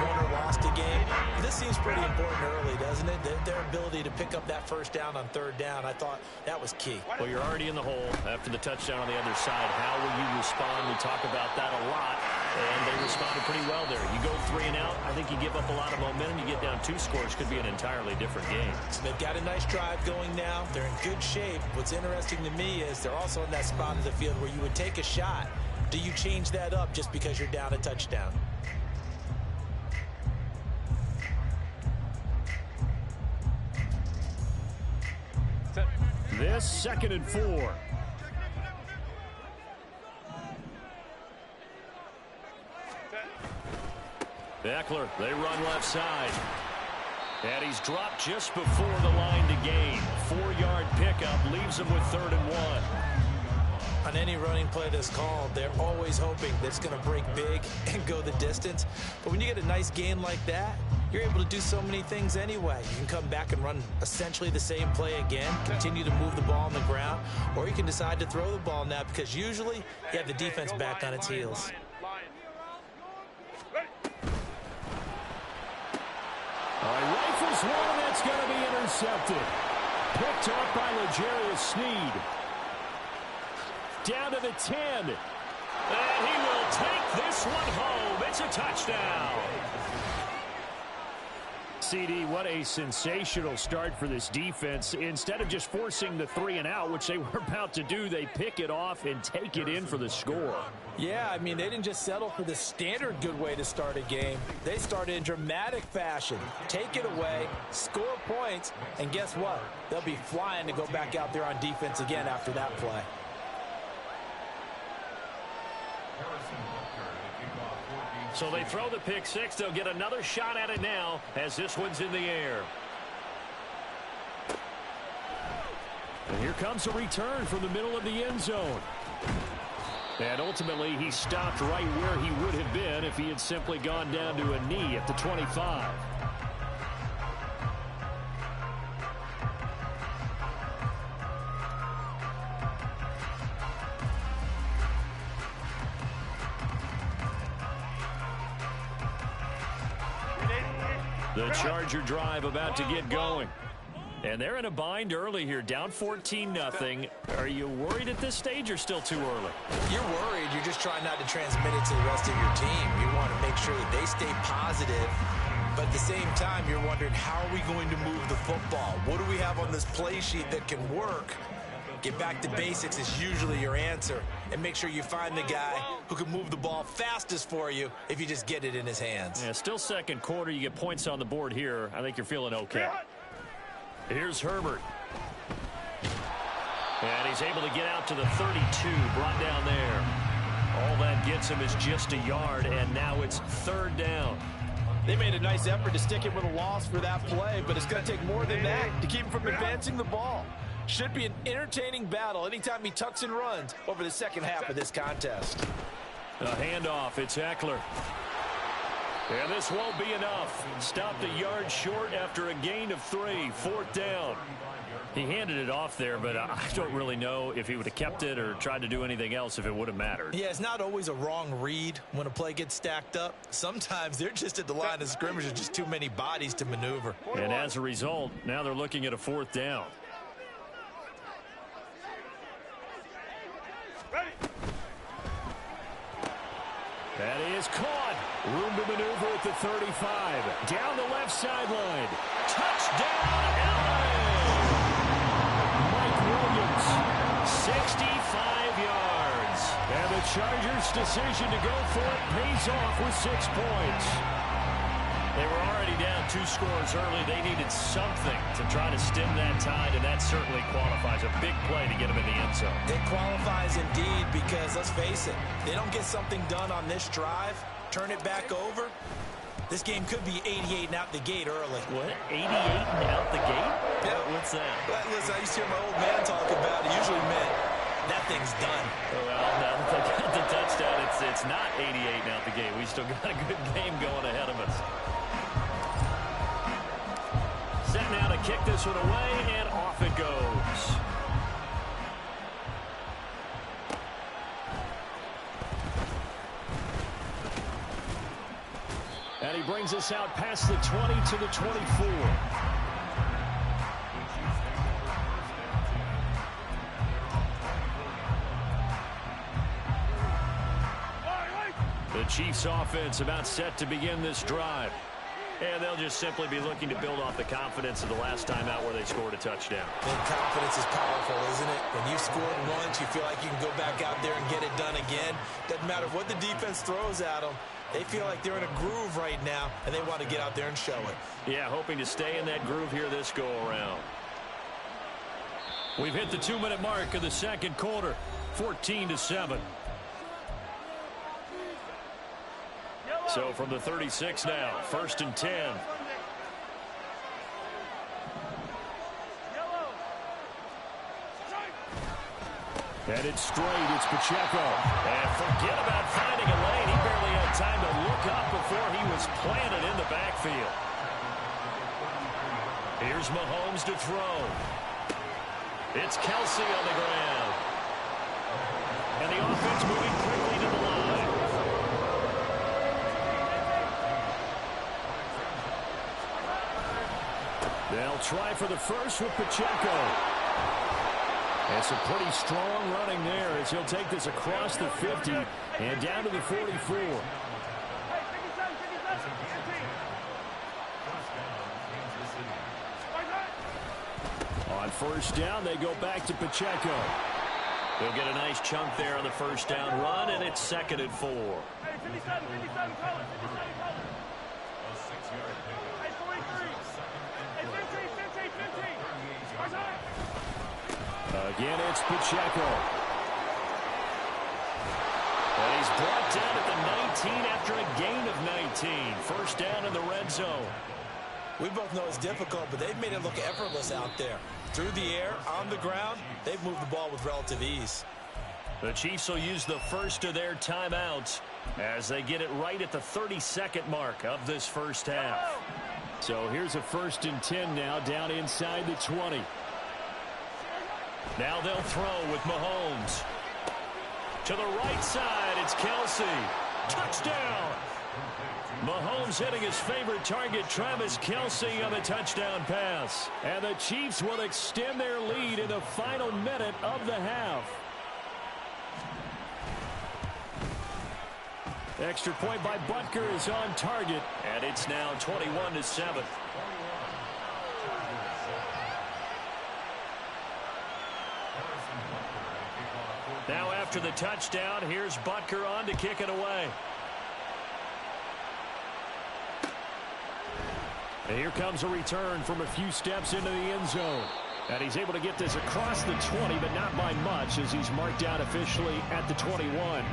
won or lost a game. This seems pretty important early, doesn't it? Their ability to pick up that 1st down on 3rd down, I thought that was key. Well, you're already in the hole after the touchdown on the other side. How will you respond? We talk about that a lot, and they responded pretty well there. You go 3 and out, I think you give up a lot of momentum. You get down 2 scores, could be an entirely different game. So they've got a nice drive going now. They're in good shape. What's interesting to me is they're also in that spot of the field where you would take a shot. Do you change that up just because you're down a touchdown? This 2nd and 4. Eckler, they run left side. And he's dropped just before the line to gain. 4-yard pickup leaves him with 3rd and 1. On any running play that's called, they're always hoping that it's going to break big and go the distance. But when you get a nice gain like that, you're able to do so many things anyway. You can come back and run essentially the same play again, continue to move the ball on the ground, or you can decide to throw the ball now because usually you have the defense back on its heels. All right, rifles one, that's going to be intercepted. Picked up by L'Jarius Sneed. Down to the 10. And he will take this one home. It's a touchdown. CD, what a sensational start for this defense. Instead of just forcing the 3 and out, which they were about to do, they pick it off and take it in for the score. Yeah, I mean, they didn't just settle for the standard good way to start a game. They started in dramatic fashion. Take it away, score points, and guess what? They'll be flying to go back out there on defense again after that play. So they throw the pick 6. They'll get another shot at it now as this one's in the air. And here comes a return from the middle of the end zone. And ultimately, he stopped right where he would have been if he had simply gone down to a knee at the 25. The Charger drive about to get going. And they're in a bind early here, down 14-0. Are you worried at this stage or still too early? You're worried. You're just trying not to transmit it to the rest of your team. You want to make sure that they stay positive. But at the same time, you're wondering, how are we going to move the football? What do we have on this play sheet that can work? Get back to basics is usually your answer. And make sure you find the guy who can move the ball fastest for you if you just get it in his hands. Yeah, still second quarter. You get points on the board here. I think you're feeling okay. Here's Herbert. And he's able to get out to the 32, brought down there. All that gets him is just a yard, and now it's third down. They made a nice effort to stick him with a loss for that play, but it's going to take more than that to keep him from advancing the ball. Should be an entertaining battle anytime he tucks and runs over the second half of this contest. A handoff, it's Eckler. And this won't be enough. Stopped a yard short after a gain of 3, fourth down. He handed it off there, but I don't really know if he would have kept it or tried to do anything else if it would have mattered. Yeah, it's not always a wrong read when a play gets stacked up. Sometimes they're just at the line of scrimmage. There's just too many bodies to maneuver. And as a result, now they're looking at a fourth down. That is caught. Room to maneuver at the 35. Down the left sideline. Touchdown, LA! Mike Williams, 65 yards. And the Chargers' decision to go for it pays off with 6 points. They were already down 2 scores early. They needed something to try to stem that tide, and that certainly qualifies. A big play to get them in the end zone. It qualifies indeed because, let's face it, they don't get something done on this drive, turn it back over, this game could be 88 and out the gate early. What? 88 and out the gate? Yeah. What's that? Well, listen, I used to hear my old man talk about it. Usually meant that thing's done. Well, now that they got the touchdown, it's not 88 and out the gate. We still got a good game going ahead of us. Set now to kick this one away, and off it goes. And he brings us out past the 20 to the 24. The Chiefs offense about set to begin this drive. And they'll just simply be looking to build off the confidence of the last time out where they scored a touchdown. And confidence is powerful, isn't it? When you've scored once, you feel like you can go back out there and get it done again. Doesn't matter what the defense throws at them. They feel like they're in a groove right now, and they want to get out there and show it. Yeah, hoping to stay in that groove here this go-around. We've hit the 2-minute mark of the second quarter, 14-7. So from the 36 now, 1st and 10. And it's straight, it's Pacheco. And forget about finding a lane. He barely had time to look up before he was planted in the backfield. Here's Mahomes to throw. It's Kelsey on the ground. And the offense moving quickly to the line. They'll try for the first with Pacheco. And some pretty strong running there as he'll take this across the 50 and down to the 44. On first down, they go back to Pacheco. They'll get a nice chunk there on the first down run, and it's 2nd and 4. Again, it's Pacheco. And he's brought down at the 19 after a gain of 19. First down in the red zone. We both know it's difficult, but they've made it look effortless out there. Through the air, on the ground, they've moved the ball with relative ease. The Chiefs will use the first of their timeouts as they get it right at the 32nd mark of this first half. So here's a 1st and 10 now down inside the 20. Now they'll throw with Mahomes. To the right side, it's Kelsey. Touchdown! Mahomes hitting his favorite target, Travis Kelsey, on the touchdown pass. And the Chiefs will extend their lead in the final minute of the half. Extra point by Butker is on target, and it's now 21-7. after the touchdown. Here's Butker on to kick it away. And here comes a return from a few steps into the end zone. And he's able to get this across the 20, but not by much, as he's marked down officially at the 21.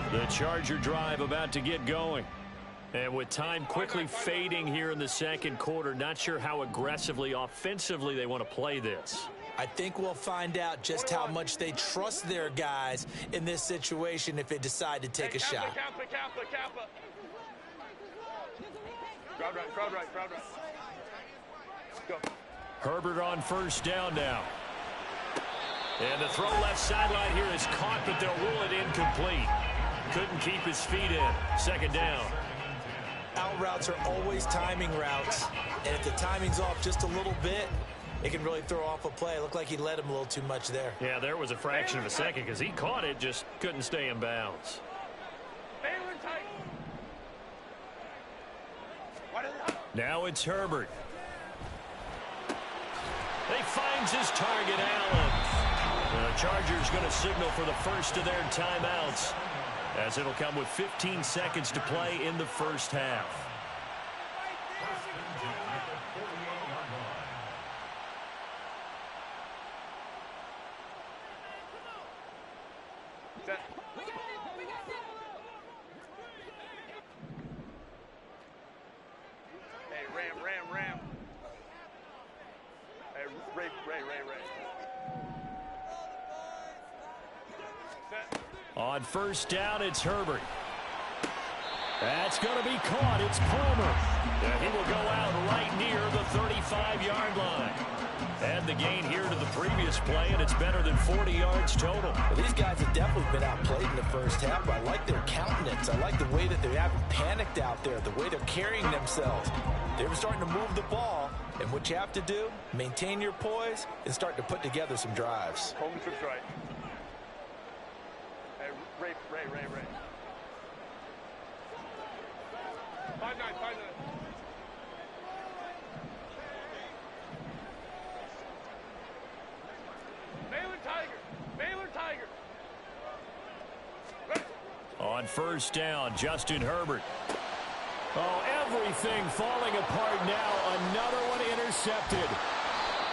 The Charger drive about to get going. And with time quickly fading here in the second quarter, not sure how aggressively, offensively they want to play this. I think we'll find out just how much they trust their guys in this situation if they decide to take a shot. Kappa. Crowd right. Go. Herbert on first down now. And the throw left sideline here is caught, but they'll rule it incomplete. Couldn't keep his feet in. Second down. Out routes are always timing routes, and if the timing's off just a little bit, it can really throw off a play. It looked like he let him a little too much there. Yeah, there was a fraction of a second because he caught it, just couldn't stay in bounds. Now it's Herbert. He finds his target, Allen. The Chargers going to signal for the first of their timeouts, as it'll come with 15 seconds to play in the first half. Hey, Ram. Hey, Ray. Set. On first down, it's Herbert. That's going to be caught. It's Palmer. And he will go out right near the 35-yard line. Add the gain here to the previous play, and it's better than 40 yards total. Well, these guys have definitely been outplayed in the first half, but I like their countenance. I like the way that they haven't panicked out there, the way they're carrying themselves. They're starting to move the ball, and what you have to do, maintain your poise and start to put together some drives. Coleman trips right. Hey, Ray. 5-9. Baylor Tiger. Ready. On first down, Justin Herbert. Oh, everything falling apart now. Another one intercepted.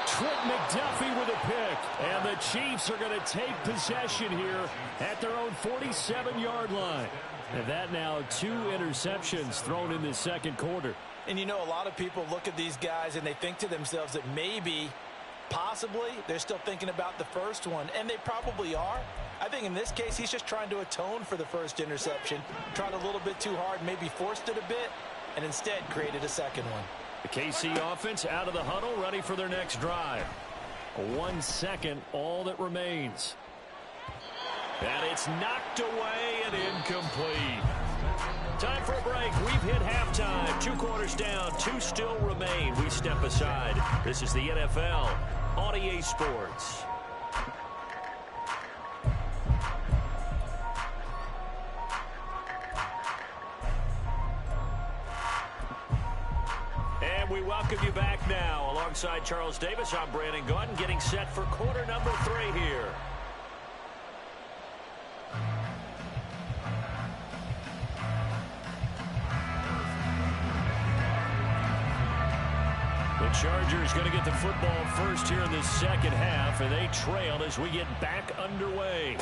Trent McDuffie with a pick. And the Chiefs are going to take possession here at their own 47-yard line. And that now 2 interceptions thrown in this second quarter. And you know, a lot of people look at these guys and they think to themselves that maybe, possibly, they're still thinking about the first one, and they probably are. I think in this case, he's just trying to atone for the first interception, tried a little bit too hard, maybe forced it a bit, and instead created a second one. The KC offense out of the huddle, ready for their next drive. 1 second, all that remains. And it's knocked away and incomplete. Time for a break. We've hit halftime. 2 quarters down, 2 still remain. We step aside. This is the NFL on EA Sports. And we welcome you back now. Alongside Charles Davis, I'm Brandon Gaudin, getting set for quarter number 3 here. The Chargers going to get the football first here in the second half, and they trail as we get back underway.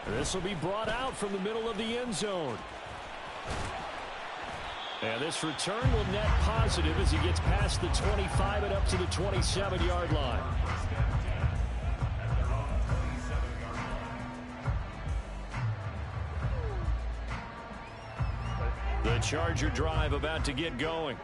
This will be brought out from the middle of the end zone. And this return will net positive as he gets past the 25 and up to the 27-yard line. The Charger drive about to get going.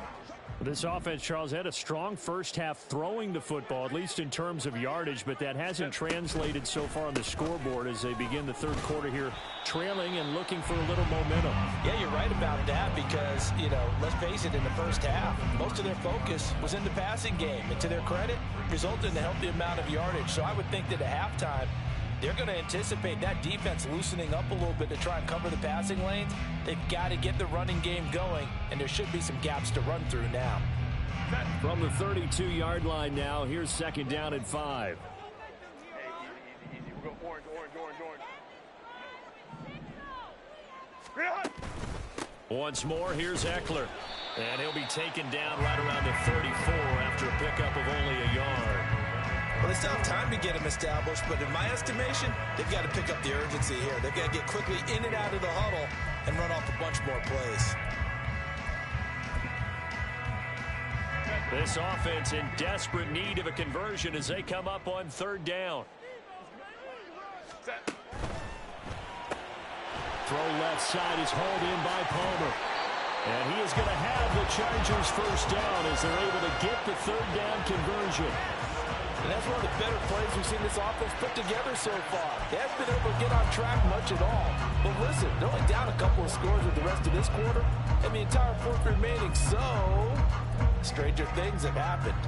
This offense, Charles, had a strong first half throwing the football, at least in terms of yardage, but that hasn't translated so far on the scoreboard as they begin the third quarter here, trailing and looking for a little momentum. Yeah, you're right about that because, you know, let's face it, in the first half, most of their focus was in the passing game. And to their credit, resulted in a healthy amount of yardage. So I would think that at halftime, They're going to anticipate that defense loosening up a little bit to try and cover the passing lanes. They've got to get the running game going, and there should be some gaps to run through now. From the 32-yard line now, here's second down and 5. Hey, easy. We'll go orange. Once more, here's Eckler. And he'll be taken down right around the 34 after a pickup of only a yard. Well, they still have time to get him established, but in my estimation, they've got to pick up the urgency here. They've got to get quickly in and out of the huddle and run off a bunch more plays. This offense in desperate need of a conversion as they come up on third down. Throw left side is hauled in by Palmer. And he is going to have the Chargers first down as they're able to get the third down conversion. And that's one of the better plays we've seen this offense put together so far. They haven't been able to get on track much at all. But listen, they're only down a couple of scores with the rest of this quarter and the entire fourth remaining, so stranger things have happened.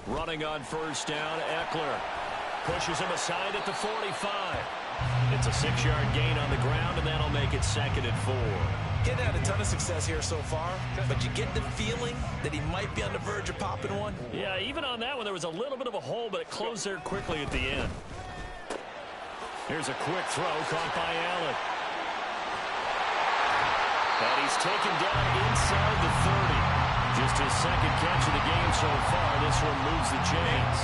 Running on first down, Eckler pushes him aside at the 45. It's a 6-yard gain on the ground, and that'll make it 2nd and 4. Getting had a ton of success here so far, but you get the feeling that he might be on the verge of popping one. Yeah, even on that one, there was a little bit of a hole, but it closed there quickly at the end. Here's a quick throw caught by Allen. And he's taken down inside the 30. Just his second catch of the game so far. This one moves the chains.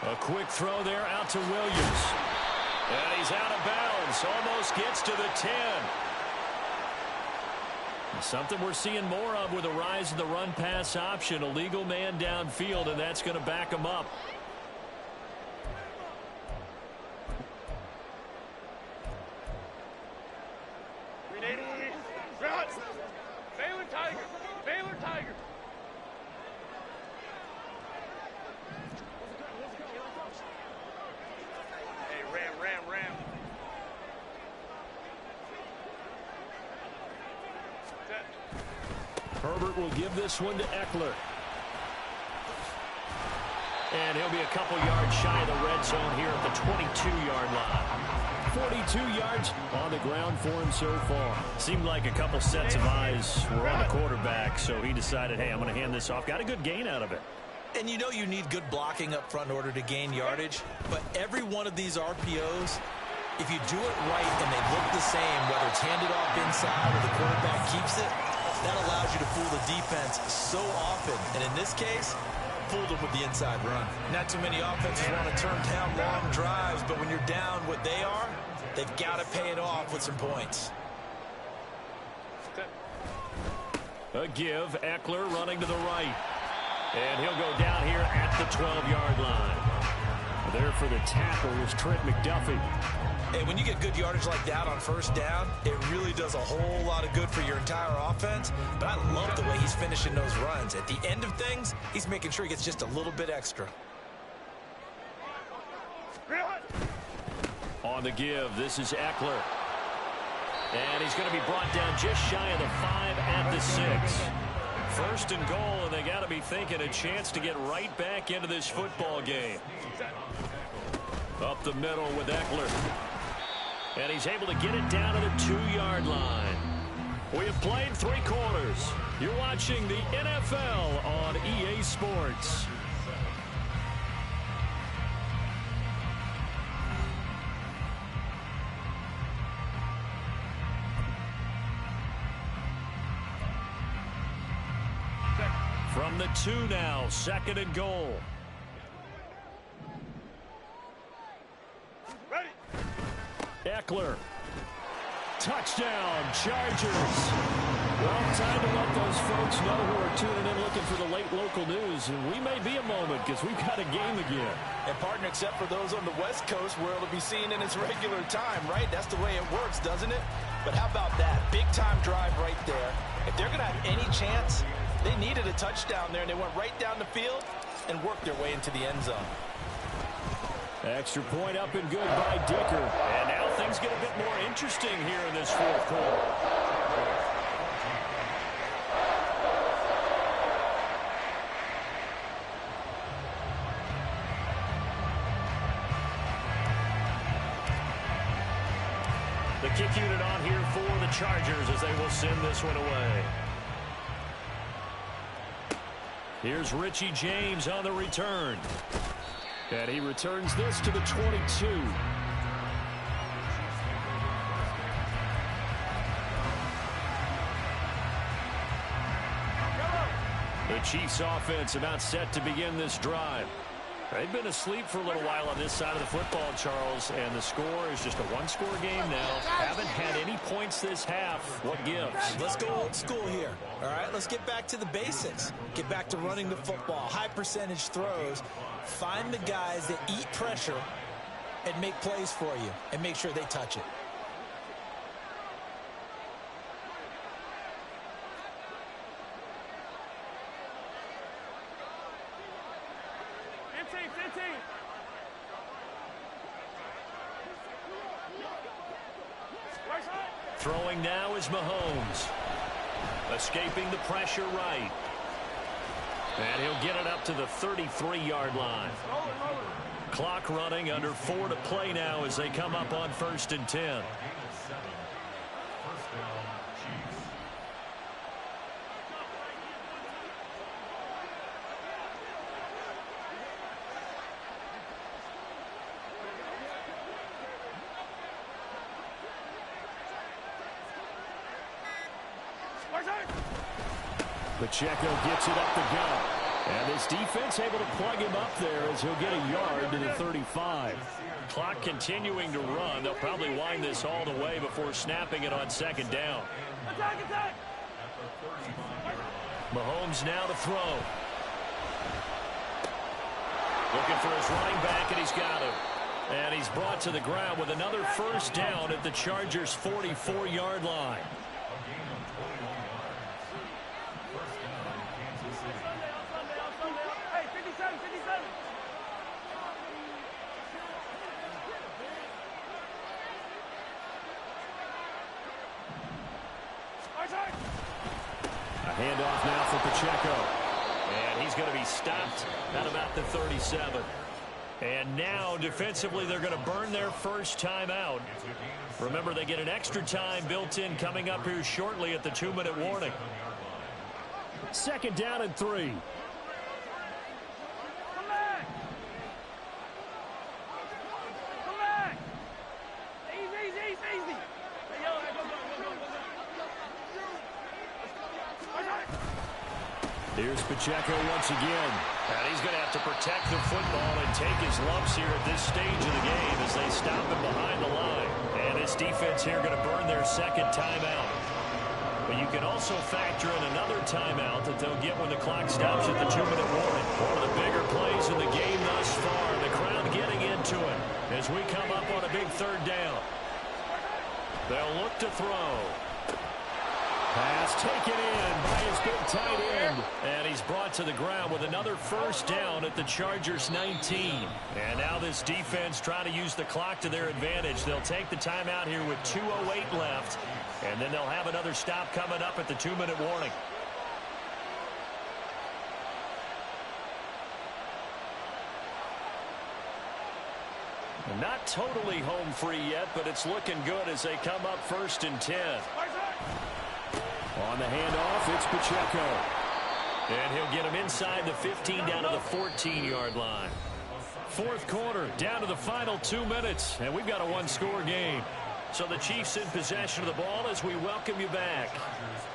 A quick throw there out to Williams. And he's out of bounds. Almost gets to the 10. Something we're seeing more of with a rise in the run-pass option. A legal man downfield, and that's going to back him up. Baylor Tiger. Hey, Ram. Herbert will give this one to Eckler. And he'll be a couple yards shy of the red zone here at the 22-yard line. 42 yards on the ground for him so far. Seemed like a couple sets of eyes were on the quarterback, so he decided, hey, I'm going to hand this off. Got a good gain out of it. And you know you need good blocking up front in order to gain yardage, but every one of these RPOs, if you do it right and they look the same, whether it's handed off inside or the quarterback keeps it, that allows you to fool the defense so often. And in this case, fooled them with the inside run. Not too many offenses want to turn down long drives, but when you're down what they are, they've got to pay it off with some points. A give, Eckler running to the right. And he'll go down here at the 12-yard line. There for the tackle was Trent McDuffie. Hey, when you get good yardage like that on first down, it really does a whole lot of good for your entire offense. But I love the way he's finishing those runs. At the end of things, he's making sure he gets just a little bit extra. On the give, this is Eckler. And he's going to be brought down just shy of the 5 at the 6. First and goal, and they got to be thinking a chance to get right back into this football game. Up the middle with Eckler. And he's able to get it down to the 2-yard line. We have played 3 quarters. You're watching the NFL on EA Sports. From the 2 now, 2nd and goal. Ready. Eckler. Touchdown, Chargers. Well, time to let those folks know who are tuning in looking for the late local news. And we may be a moment because we've got a game again. And partner, except for those on the West Coast where it'll be seen in its regular time, right? That's the way it works, doesn't it? But how about that? Big-time drive right there. If they're going to have any chance, they needed a touchdown there, and they went right down the field and worked their way into the end zone. Extra point up and good by Dicker. And now things get a bit more interesting here in this fourth quarter. The kick unit on here for the Chargers as they will send this one away. Here's Richie James on the return. And he returns this to the 22. The Chiefs offense about set to begin this drive. They've been asleep for a little while on this side of the football, Charles, and the score is just a one-score game now. Haven't had any points this half. What gives? Let's go old school here. All right, let's get back to the basics. Get back to running the football, high percentage throws. Find the guys that eat pressure and make plays for you and make sure they touch it. Throwing now is Mahomes. Escaping the pressure right. And he'll get it up to the 33-yard line. Clock running, under 4 to play now as they come up on 1st and 10. Pacheco gets it up the gut. And this defense able to plug him up there as he'll get a yard to the 35. Clock continuing to run. They'll probably wind this all the way before snapping it on 2nd down. Attack! Mahomes now to throw. Looking for his running back, and he's got him. And he's brought to the ground with another 1st down at the Chargers' 44-yard line. Hey, 57, 57. A handoff now for Pacheco. And he's going to be stopped at about the 37. And now, defensively, they're going to burn their first timeout. Remember, they get an extra time built in coming up here shortly at the 2-minute warning. 2nd down and 3. Come back! Easy. Hey, yo, go. Here's Pacheco once again. And he's going to have to protect the football and take his lumps here at this stage of the game as they stop him behind the line. And this defense here going to burn their 2nd timeout. But you can also factor in another timeout that they'll get when the clock stops at the 2-minute warning. One of the bigger plays in the game thus far. The crowd getting into it as we come up on a big 3rd down. They'll look to throw. Pass taken in by his big tight end. And he's brought to the ground with another 1st down at the Chargers' 19. And now this defense trying to use the clock to their advantage. They'll take the timeout here with 2:08 left. And then they'll have another stop coming up at the 2-minute warning. Not totally home free yet, but it's looking good as they come up 1st and 10. On the handoff, it's Pacheco. And he'll get him inside the 15 down to the 14-yard line. 4th quarter, down to the final 2 minutes, and we've got a 1-score game. So the Chiefs in possession of the ball as we welcome you back.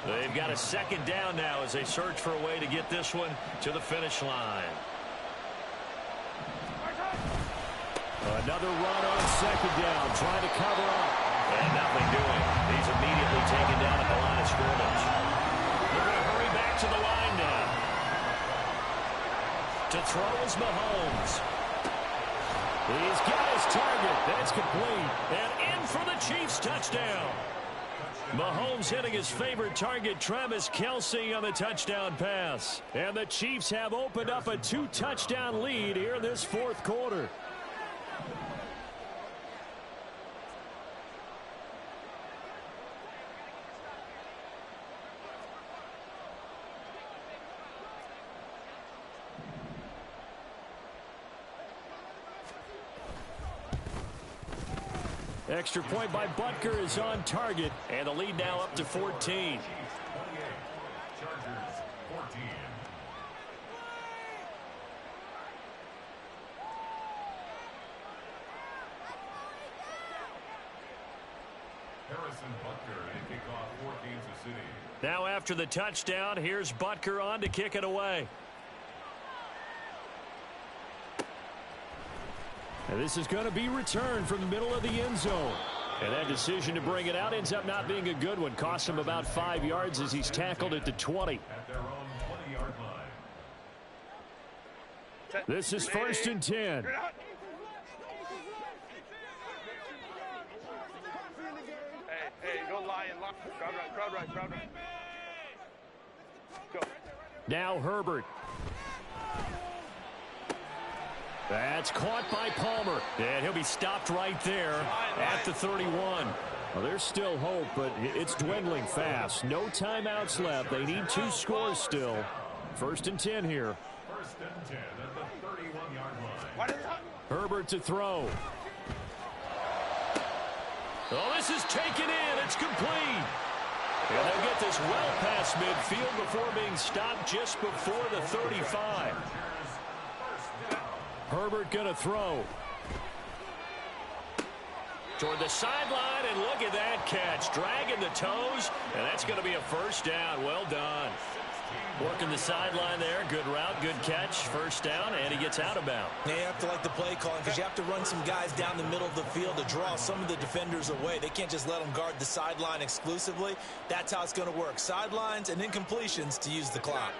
They've got a 2nd down now as they search for a way to get this one to the finish line. Another run on 2nd down, trying to cover up. And nothing doing. He's immediately taken down at the line of scrimmage. They're going to hurry back to the line now. To throw is Mahomes. He's got his target. That's complete. And in for the Chiefs touchdown. Mahomes hitting his favorite target, Travis Kelce, on the touchdown pass. And the Chiefs have opened up a 2-touchdown lead here in this 4th quarter. Extra point by Butker is on target, and the lead now up to 14. Now after the touchdown, here's Butker on to kick it away. And this is going to be returned from the middle of the end zone. And that decision to bring it out ends up not being a good one. Cost him about 5 yards as he's tackled at the 20. At their own 20-yard line. This is 1st and 10. Hey, go Lion. Crowd right. Go. Now Herbert. That's caught by Palmer. And he'll be stopped right there at the 31. Well, there's still hope, but it's dwindling fast. No timeouts left. They need 2 scores still. 1st and 10 here. 1st and 10 at the 31-yard line. Herbert to throw. Oh, this is taken in. It's complete. And they'll get this well past midfield before being stopped just before the 35. Herbert going to throw. Toward the sideline, and look at that catch. Dragging the toes, and that's going to be a 1st down. Well done. Working the sideline there. Good route, good catch. 1st down, and he gets out of bounds. Yeah, you have to like the play calling because you have to run some guys down the middle of the field to draw some of the defenders away. They can't just let them guard the sideline exclusively. That's how it's going to work. Sidelines and incompletions to use the clock.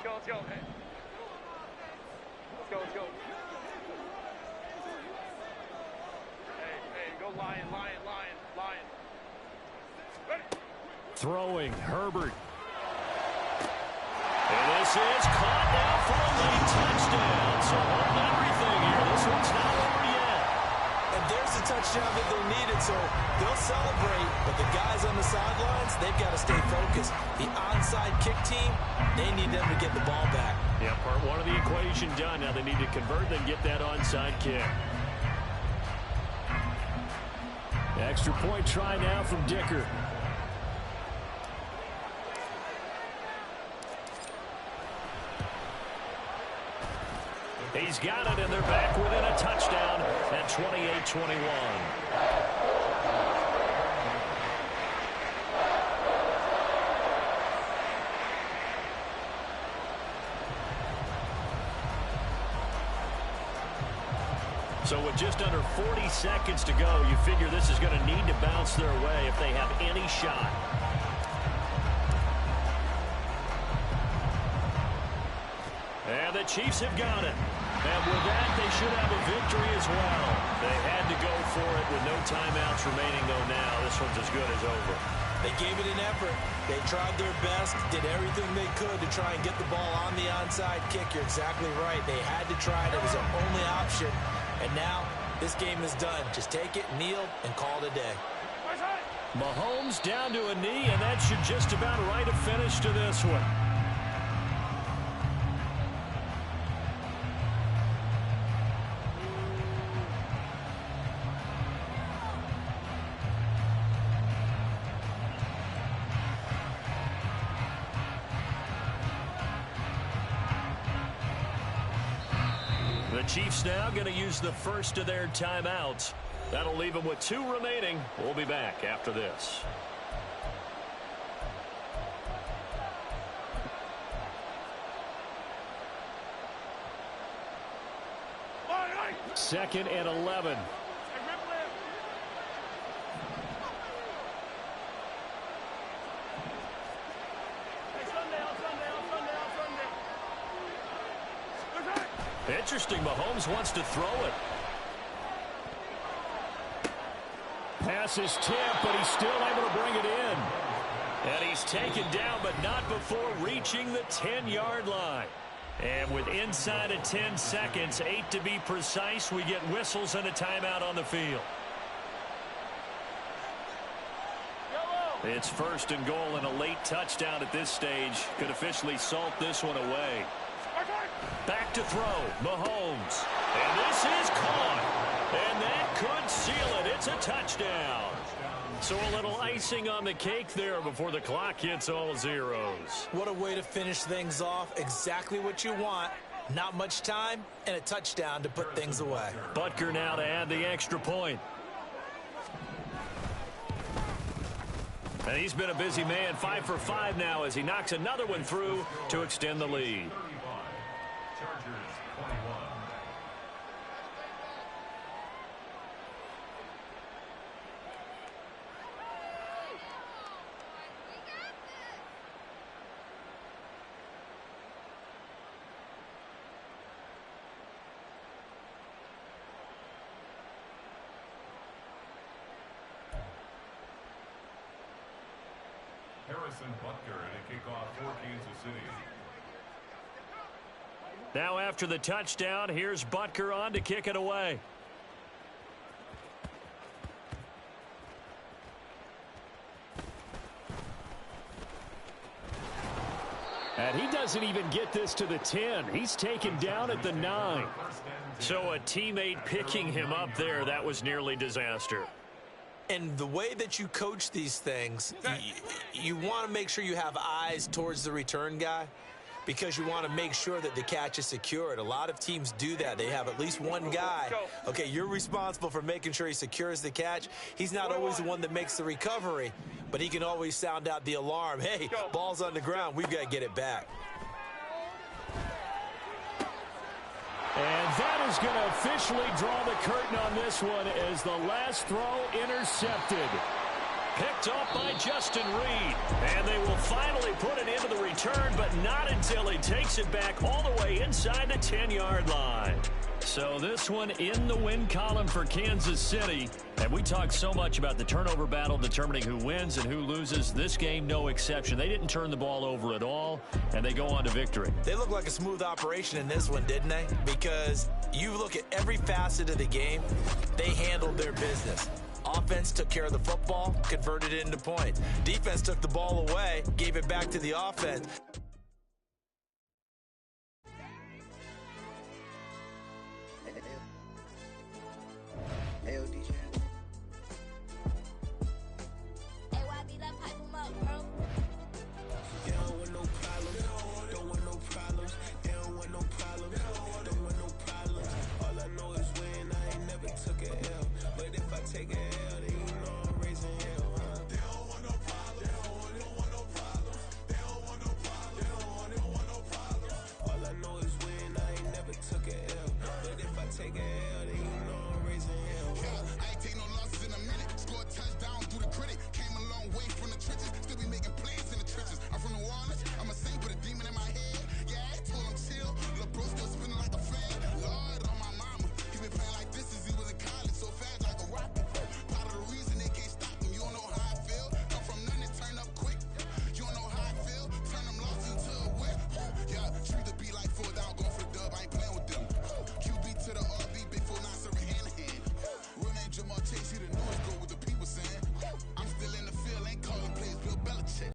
Let's go. Hey. Let's go. Hey, go Lion. Ready. Throwing, Herbert. And this is caught now for a late touchdown. So hold everything here. This one's not over yet. And there's the touchdown that they needed, so they'll celebrate. But the guys on the sidelines, they've got to stay focused. The onside kick team, they need them to get the ball back. Yeah, part 1 of the equation done. Now they need to convert, then get that onside kick. Extra point try now from Dicker. He's got it, and they're back within a touchdown at 28-21. So with just under 40 seconds to go, you figure this is going to need to bounce their way if they have any shot. And the Chiefs have got it. And with that, they should have a victory as well. They had to go for it with no timeouts remaining, though now this one's as good as over. They gave it an effort. They tried their best, did everything they could to try and get the ball on the onside kick. You're exactly right. They had to try it. It was their only option. And now this game is done. Just take it, kneel, and call it a day. Mahomes down to a knee, and that should just about write a finish to this one. The Chiefs now going to use the first of their timeouts. That'll leave them with 2 remaining. We'll be back after this. Second and 11. Interesting, Mahomes wants to throw it. Pass is tipped, but he's still able to bring it in. And he's taken down, but not before reaching the 10-yard line. And with inside of 10 seconds, 8 to be precise, we get whistles and a timeout on the field. It's 1st and goal and a late touchdown at this stage could officially salt this one away. Back to throw, Mahomes. And this is caught. And that could seal it. It's a touchdown. So a little icing on the cake there before the clock hits all zeros. What a way to finish things off. Exactly what you want. Not much time and a touchdown to put things away. Butker now to add the extra point. And he's been a busy man, 5 for 5 now as he knocks another one through to extend the lead. Butker and a kickoff for Kansas City. Now after the touchdown, here's Butker on to kick it away. And he doesn't even get this to the 10. He's taken down at the 9. So a teammate picking him up there, that was nearly disaster. And the way that you coach these things, you want to make sure you have eyes towards the return guy because you want to make sure that the catch is secured. A lot of teams do that. They have at least one guy. Okay, you're responsible for making sure he secures the catch. He's not always the one that makes the recovery, but he can always sound out the alarm. Hey, ball's on the ground. We've got to get it back. And that is going to officially draw the curtain on this one as the last throw intercepted. Picked off by Justin Reed. And they will finally put it into the return, but not until he takes it back all the way inside the 10-yard line. So this one in the win column for Kansas City. And we talk so much about the turnover battle determining who wins and who loses. This game, no exception. They didn't turn the ball over at all, and they go on to victory. They look like a smooth operation in this one, didn't they? Because you look at every facet of the game, they handled their business. Offense took care of the football, converted it into points. Defense took the ball away, gave it back to the offense.